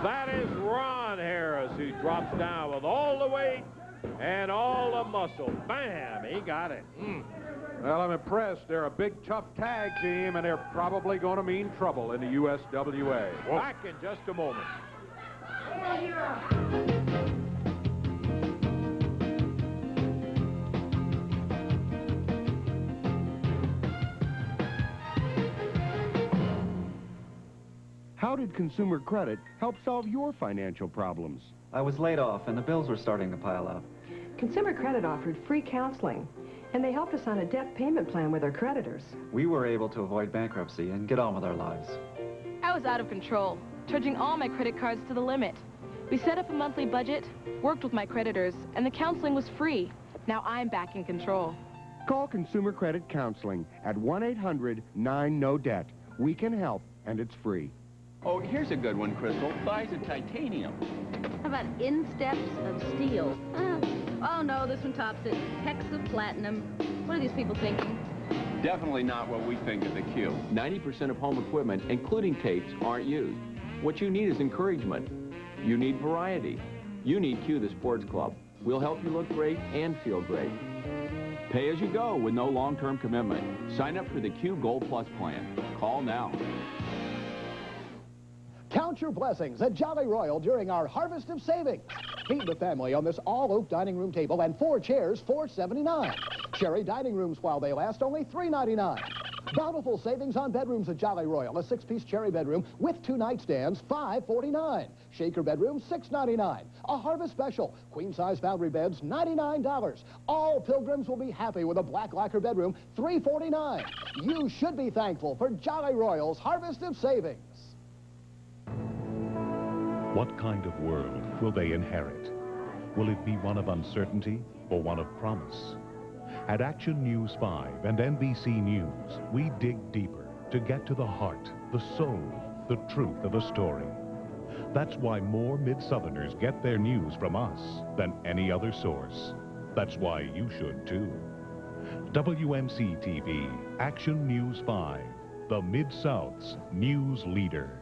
That is Ron Harris, who drops down with all the weight and all the muscle. Bam! He got it. Well, I'm impressed. They're a big, tough tag team, and they're probably going to mean trouble in the USWA. Back in just a moment. How did Consumer Credit help solve your financial problems? I was laid off, and the bills were starting to pile up. Consumer Credit offered free counseling. And they helped us on a debt payment plan with our creditors. We were able to avoid bankruptcy and get on with our lives. I was out of control, charging all my credit cards to the limit. We set up a monthly budget, worked with my creditors, and the counseling was free. Now I'm back in control. Call Consumer Credit Counseling at 1-800-9-NO-DEBT. We can help, and it's free. Oh, here's a good one, Crystal. Thighs of titanium. How about insteps of steel? Oh, no, this one tops it. Hex of platinum. What are these people thinking? Definitely not what we think at the Q. 90% of home equipment, including tapes, aren't used. What you need is encouragement. You need variety. You need Q the Sports Club. We'll help you look great and feel great. Pay as you go with no long-term commitment. Sign up for the Q Gold Plus plan. Call now. Count your blessings at Jolly Royal during our Harvest of Savings. Feed the family on this all-oak dining room table and 4 chairs, $4.79. Cherry dining rooms while they last, only $3.99. Bountiful savings on bedrooms at Jolly Royal. A 6-piece cherry bedroom with 2 nightstands, $5.49. Shaker bedroom, $6.99. A Harvest Special. Queen-size Boundary beds, $99. All pilgrims will be happy with a black lacquer bedroom, $3.49. You should be thankful for Jolly Royal's Harvest of Savings. What kind of world will they inherit? Will it be one of uncertainty or one of promise? At Action News 5 and NBC News, we dig deeper to get to the heart, the soul, the truth of a story. That's why more Mid-Southerners get their news from us than any other source. That's why you should too. WNC-TV, Action News 5, the Mid-South's news leader.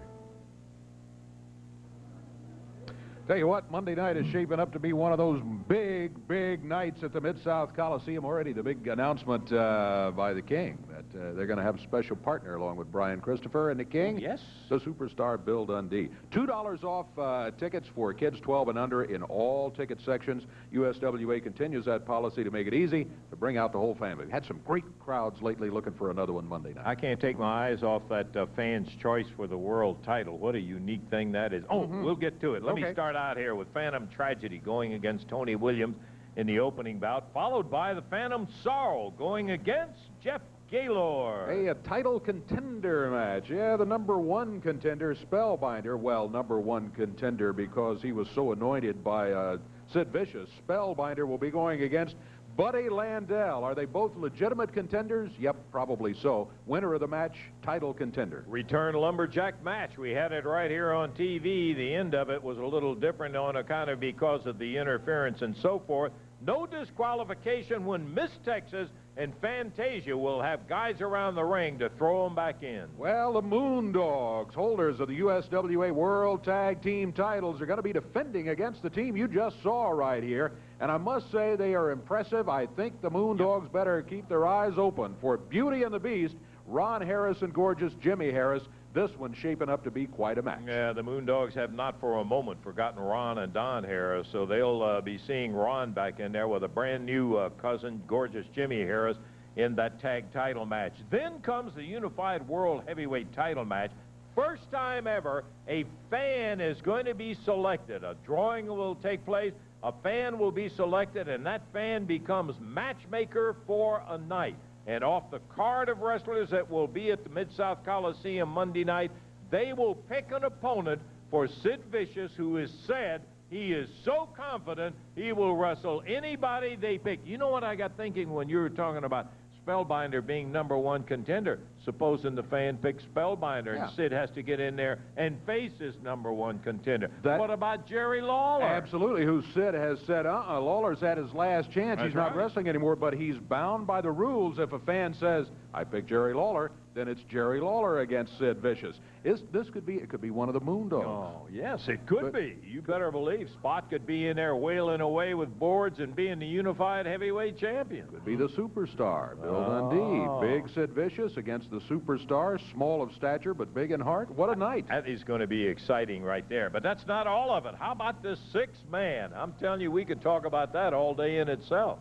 Tell you what, Monday night is shaping up to be one of those big nights at the Mid-South Coliseum. Already the big announcement by the King that they're going to have a special partner along with Brian Christopher and the King. Yes. The superstar Bill Dundee. $2 off tickets for kids 12 and under in all ticket sections. USWA continues that policy to make it easy to bring out the whole family. We've had some great crowds lately looking for another one Monday night. I can't take my eyes off that Fan's Choice for the World title. What a unique thing that is. Oh, we'll get to it. Let me start out here with Phantom Tragedy going against Tony Williams in the opening bout, followed by the Phantom Sorrow going against Jeff Gaylord. Hey, a title contender match. Yeah, the #1 contender, Spellbinder. Well, #1 contender because he was so anointed by Sid Vicious. Spellbinder will be going against Buddy Landell. Are they both legitimate contenders? Yep, probably so. Winner of the match, title contender. Return lumberjack match. We had it right here on TV. The end of it was a little different on account of because of the interference and so forth. No disqualification when Miss Texas and Fantasia will have guys around the ring to throw them back in. Well, the Moondogs, holders of the USWA World Tag Team titles, are going to be defending against the team you just saw right here. And I must say they are impressive. I think the Moondogs better keep their eyes open for Beauty and the Beast, Ron Harris and gorgeous Jimmy Harris. This one's shaping up to be quite a match. Yeah, the Moondogs have not for a moment forgotten Ron and Don Harris, so they'll be seeing Ron back in there with a brand new cousin, gorgeous Jimmy Harris, in that tag title match. Then comes the Unified World Heavyweight title match. First time ever, a fan is going to be selected. A drawing will take place. A fan will be selected, and that fan becomes matchmaker for a night. And off the card of wrestlers that will be at the Mid-South Coliseum Monday night, they will pick an opponent for Sid Vicious, who has said he is so confident he will wrestle anybody they pick. You know what I got thinking when you were talking about Spellbinder being #1 contender? Supposing the fan picks Spellbinder and Sid has to get in there and face his #1 contender. What about Jerry Lawler? Absolutely, who Sid has said, Lawler's had his last chance. He's not wrestling anymore, but he's bound by the rules. If a fan says, I pick Jerry Lawler, then it's Jerry Lawler against Sid Vicious. It could be one of the Moondogs. Oh, yes, it could be. You better believe Spot could be in there wailing away with boards and being the unified heavyweight champion. Could be the superstar, Bill Dundee. Big Sid Vicious against the superstar, small of stature but big in heart. What a night. That is going to be exciting right there. But that's not all of it. How about this 6-man? I'm telling you, we could talk about that all day in itself.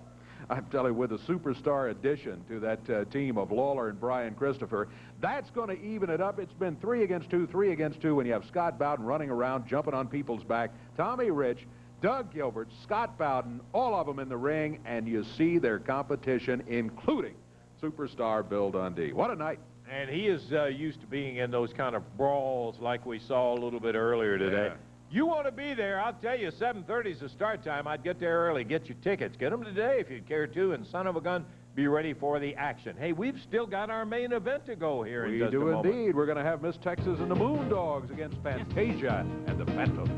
I'm telling you, with a superstar addition to that team of Lawler and Brian Christopher, that's going to even it up. It's been 3 against 2, 3 against 2, when you have Scott Bowden running around, jumping on people's back. Tommy Rich, Doug Gilbert, Scott Bowden, all of them in the ring, and you see their competition, including superstar Bill Dundee. What a night. And he is used to being in those kind of brawls like we saw a little bit earlier today. Yeah. You want to be there, I'll tell you, 7:30 is the start time. I'd get there early, get your tickets. Get them today if you'd care to, and son of a gun, be ready for the action. Hey, we've still got our main event to go here in just a moment. We do indeed. We're going to have Miss Texas and the Moondogs against Fantasia and the Phantoms.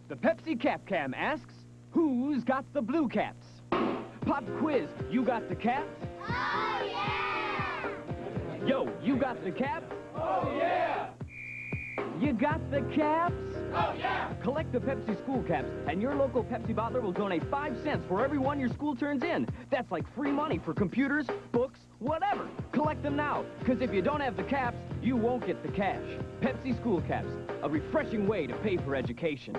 The Pepsi Cap Cam asks, who's got the blue caps? Pop quiz, you got the caps? Oh, yeah! Yo, you got the caps? Oh, yeah! You got the caps? Oh, yeah! Collect the Pepsi school caps, and your local Pepsi bottler will donate 5 cents for every one your school turns in. That's like free money for computers, books, whatever. Collect them now, because if you don't have the caps, you won't get the cash. Pepsi school caps, a refreshing way to pay for education.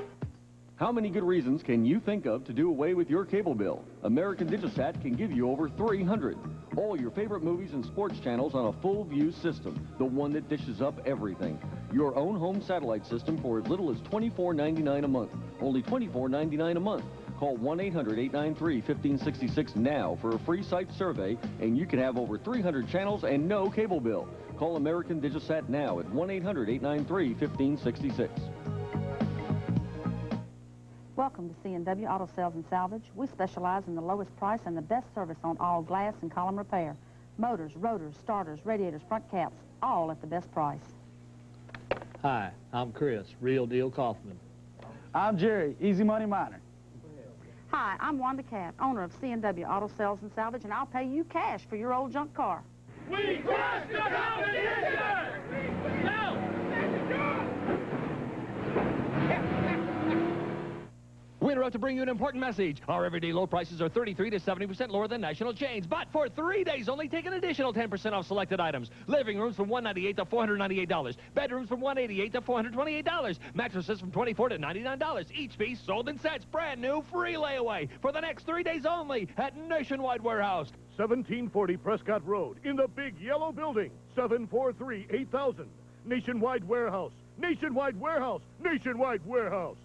How many good reasons can you think of to do away with your cable bill? American Digisat can give you over 300. All your favorite movies and sports channels on a full view system, the one that dishes up everything. Your own home satellite system for as little as $24.99 a month. Only $24.99 a month. Call 1-800-893-1566 now for a free site survey, and you can have over 300 channels and no cable bill. Call American Digisat now at 1-800-893-1566. Welcome to C&W Auto Sales and Salvage. We specialize in the lowest price and the best service on all glass and column repair. Motors, rotors, starters, radiators, front caps, all at the best price. Hi, I'm Chris, Real Deal Kaufman. I'm Jerry, Easy Money Miner. Hi, I'm Wanda Cat, owner of C&W Auto Sales and Salvage, and I'll pay you cash for your old junk car. We crush the competition! No! We interrupt to bring you an important message. Our everyday low prices are 33 to 70% lower than national chains. But for 3 days only, take an additional 10% off selected items. Living rooms from $198 to $498. Bedrooms from $188 to $428. Mattresses from $24 to $99. Each piece sold in sets. Brand new, free layaway. For the next 3 days only at Nationwide Warehouse. 1740 Prescott Road in the big yellow building. 743-8000. Nationwide Warehouse. Nationwide Warehouse. Nationwide Warehouse.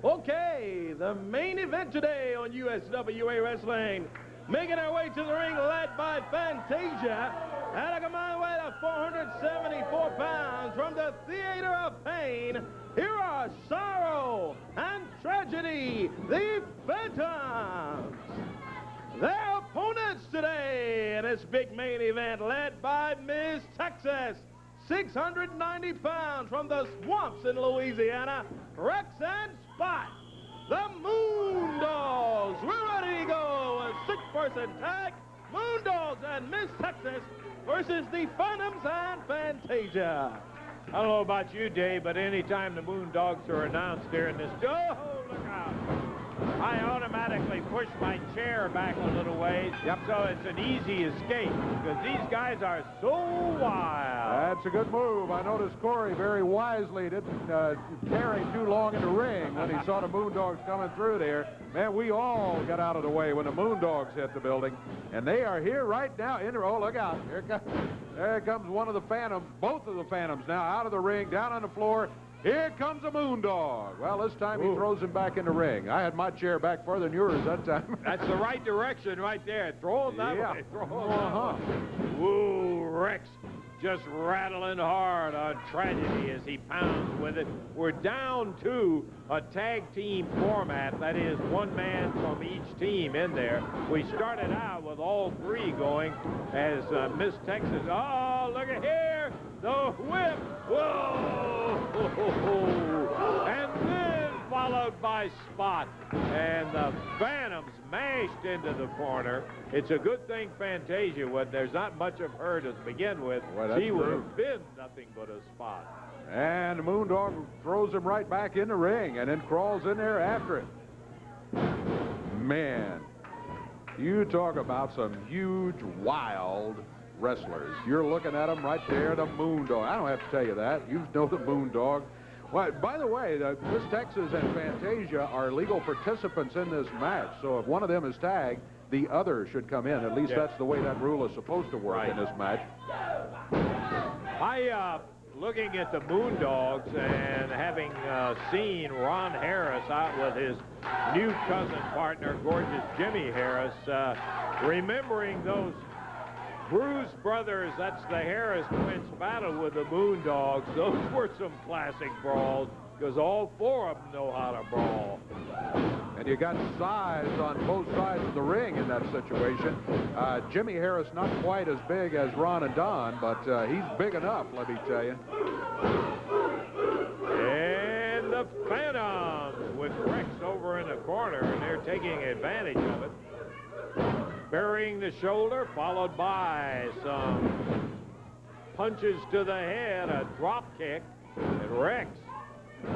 Okay, the main event today on USWA Wrestling. Making our way to the ring, led by Fantasia, at a combined weight of 474 pounds from the Theater of Pain. Here are Sorrow and Tragedy, the Phantoms. Their opponents today in this big main event, led by Miss Texas, 690 pounds from the swamps in Louisiana, Rex and Spot. The Moondogs. We're ready to go. A 6-person tag. Moondogs and Miss Texas versus the Phantoms and Fantasia. I don't know about you, Dave, but anytime the Moondogs are announced here in this... Oh, look out. I automatically push my chair back a little ways, so it's an easy escape, because these guys are so wild. That's a good move. I noticed Corey very wisely didn't tarry too long in the ring when he saw the Moondogs coming through there. Man, we all got out of the way when the Moondogs hit the building, and they are here right now. Oh, look out. There comes one of the Phantoms, both of the Phantoms now out of the ring, down on the floor. Here comes a Moondog. Well, this time he throws him back in the ring. I had my chair back further than yours that time. That's the right direction right there. Throw him that way. Throw him that way. Woo, Rex just rattling hard on Tragedy as he pounds with it. We're down to a tag team format. That is, one man from each team in there. We started out with all three going as Miss Texas. Oh, look at here. The whip. Whoa. And then followed by Spot. And the Phantoms mashed into the corner. It's a good thing Fantasia would. There's not much of her to begin with. Well, she would have been nothing but a Spot. And the Moondog throws him right back in the ring and then crawls in there after it. Man, you talk about some huge, wild wrestlers. You're looking at them right there, the Moondog. I don't have to tell you that. You know the Moondog. Well, by the way, Miss Texas and Fantasia are legal participants in this match, so if one of them is tagged, the other should come in. At least that's the way that rule is supposed to work in this match. Looking at the Moondogs and having seen Ron Harris out with his new cousin partner, gorgeous Jimmy Harris, remembering those Bruce brothers, that's the Harris twins battle with the Moondogs. Those were some classic brawls because all four of them know how to brawl. And you got size on both sides of the ring in that situation. Jimmy Harris not quite as big as Ron and Don, but he's big enough, let me tell you. And the Phantoms with Rex over in the corner, and they're taking advantage of it. Burying the shoulder, followed by some punches to the head, a drop kick, and Rex,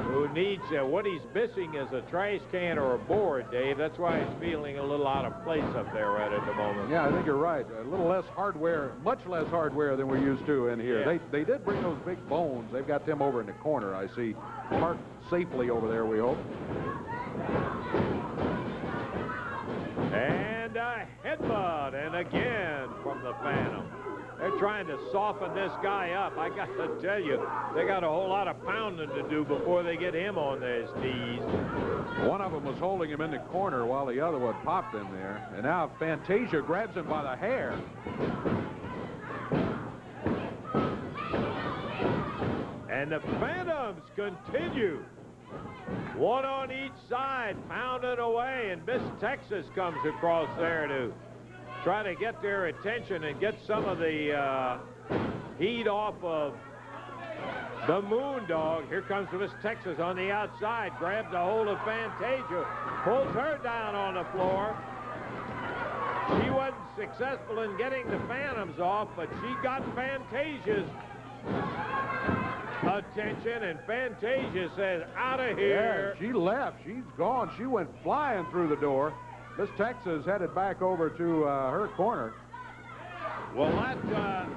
who needs, what he's missing is a trash can or a board, Dave. That's why he's feeling a little out of place up there right at the moment. Yeah, I think you're right. A little less hardware, much less hardware than we're used to in here. Yeah. They did bring those big bones. They've got them over in the corner, I see. Parked safely over there, we hope. And a headbutt, and again from the Phantom. They're trying to soften this guy up. I got to tell you, they got a whole lot of pounding to do before they get him on his knees. One of them was holding him in the corner while the other one popped in there. And now Fantasia grabs him by the hair. And the Phantoms continue. One on each side, pounding away, and Miss Texas comes across there to try to get their attention and get some of the heat off of the Moondog. Here comes Miss Texas on the outside, grabs a hold of Fantasia, pulls her down on the floor. She wasn't successful in getting the Phantoms off, but she got Fantasia's attention, and Fantasia says, out of here. Yeah, she left. She's gone. She went flying through the door. Miss Texas headed back over to her corner. Well, that...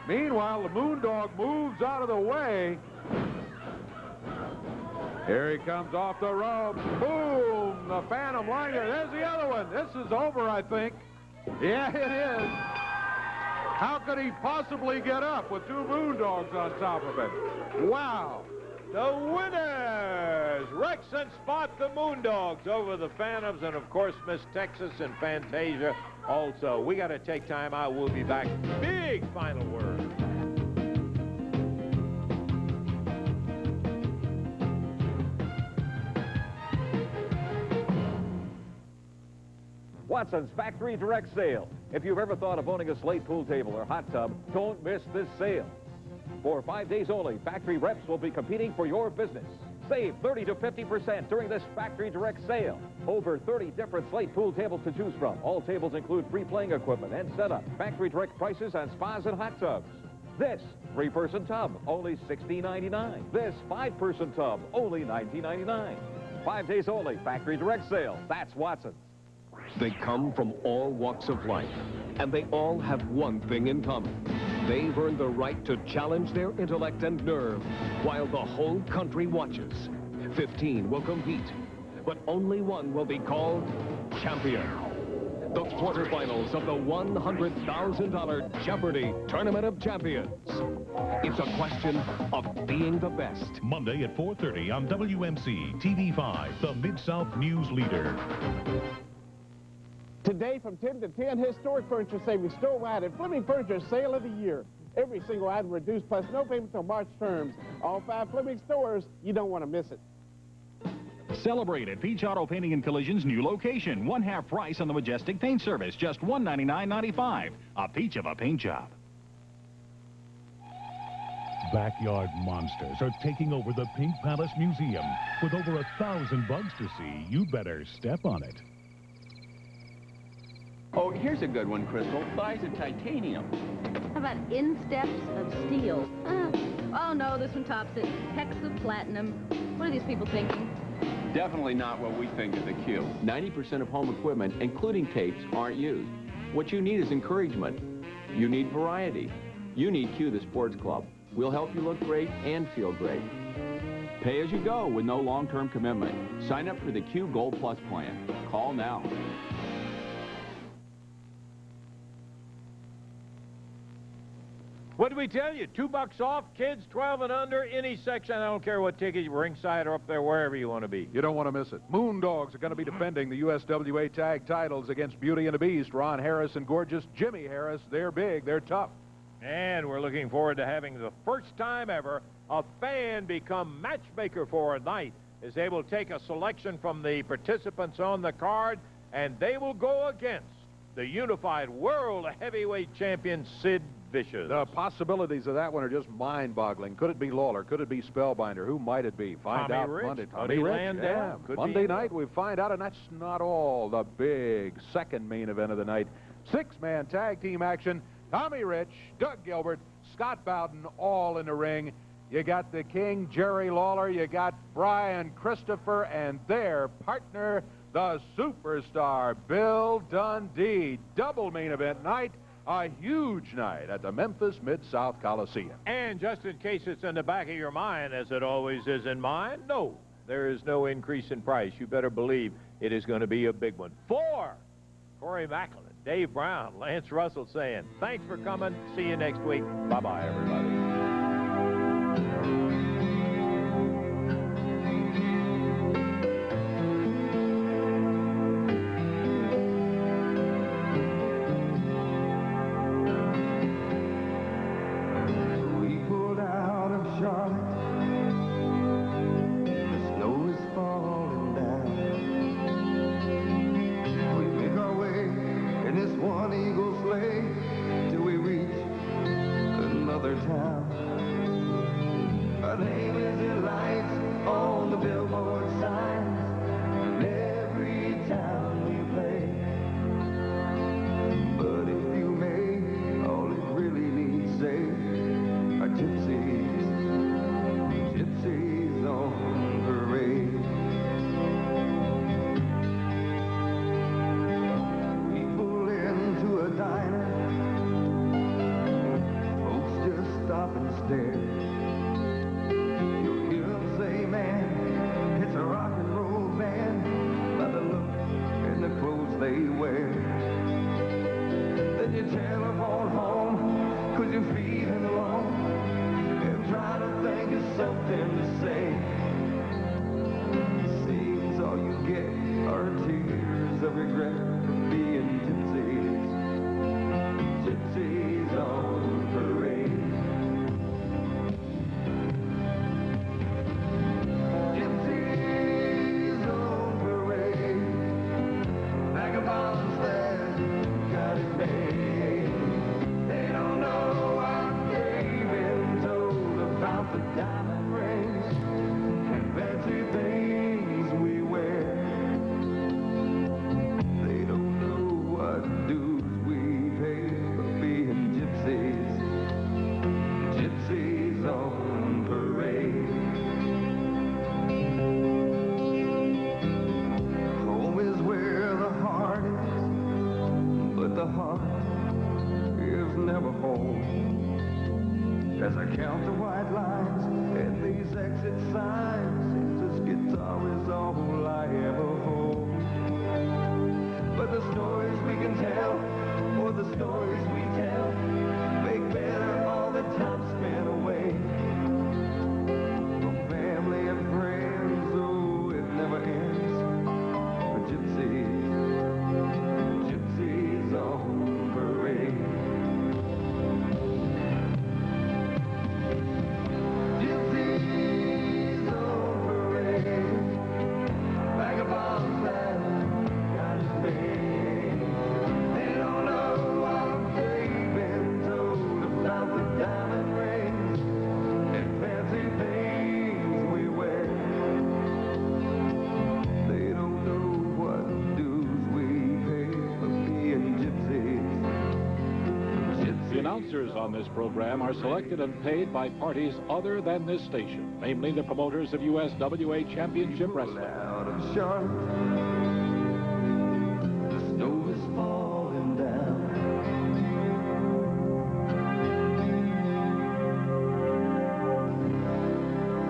Meanwhile, the Moondog moves out of the way. Here he comes off the ropes. Boom! The Phantom Liner. There's the other one. This is over, I think. Yeah, it is. How could he possibly get up with two Moondogs on top of it? Wow. The winners, Rex and Spot, the Moondogs over the Phantoms, and of course Miss Texas and Fantasia also. We got to take time out. We'll be back. Big final word. Watson's Factory Direct Sale. If you've ever thought of owning a slate pool table or hot tub, don't miss this sale. For 5 days only, factory reps will be competing for your business. Save 30 to 50% during this Factory Direct Sale. Over 30 different slate pool tables to choose from. All tables include free playing equipment and setup. Factory Direct prices on spas and hot tubs. This 3-person tub, only $16.99. This 5-person tub, only $19.99. 5 days only, Factory Direct Sale. That's Watson's. They come from all walks of life, and they all have one thing in common. They've earned the right to challenge their intellect and nerve while the whole country watches. 15 will compete, but only one will be called champion. The quarterfinals of the $100,000 Jeopardy Tournament of Champions. It's a question of being the best. Monday at 4:30 on WMC TV5, the Mid-South News Leader. Today from 10 to 10, historic furniture savings store-wide at Fleming Furniture Sale of the Year. Every single item reduced plus no payment till March terms. All 5 Fleming stores, you don't want to miss it. Celebrate at Peach Auto Painting and Collision's new location. 1/2 price on the Majestic Paint Service, just $199.95. A peach of a paint job. Backyard monsters are taking over the Pink Palace Museum. With over 1,000 bugs to see, you better step on it. Oh, here's a good one, Crystal. Thighs of titanium. How about insteps of steel? Oh, no, this one tops it. Hex of platinum. What are these people thinking? Definitely not what we think of the Q. 90% of home equipment, including tapes, aren't used. What you need is encouragement. You need variety. You need Q the Sports Club. We'll help you look great and feel great. Pay as you go with no long-term commitment. Sign up for the Q Gold Plus plan. Call now. What did we tell you? $2 off, kids 12 and under, any section. I don't care what ticket, ringside or up there, wherever you want to be. You don't want to miss it. Moondogs are going to be defending the USWA tag titles against Beauty and the Beast, Ron Harris and gorgeous Jimmy Harris. They're big, they're tough. And we're looking forward to having the first time ever a fan become matchmaker for a night, is able to take a selection from the participants on the card, and they will go against the unified world heavyweight champion, Sid Vicious. The possibilities of that one are just mind-boggling. Could it be Lawler? Could it be Spellbinder? Who might it be? Find out Rich. Monday. Tommy Rich. Yeah. Monday night we find out, and that's not all. The big second main event of the night. Six-man tag team action. Tommy Rich, Doug Gilbert, Scott Bowden, all in the ring. You got the King, Jerry Lawler. You got Brian Christopher and their partner, the superstar, Bill Dundee. Double main event night. A huge night at the Memphis Mid-South Coliseum. And just in case it's in the back of your mind, as it always is in mine, no, there is no increase in price. You better believe it is going to be a big one. For Corey Macklin, Dave Brown, Lance Russell saying, thanks for coming. See you next week. Bye-bye, everybody. As I count the white lines and these exit signs, this guitar is all I ever hold. But the stories we can tell, or the stories we tell, make better all the time spent away. From family and friends, oh, it never ends. Gypsies, gypsies on parade. On this program are selected and paid by parties other than this station, namely the promoters of USWA Championship Wrestling.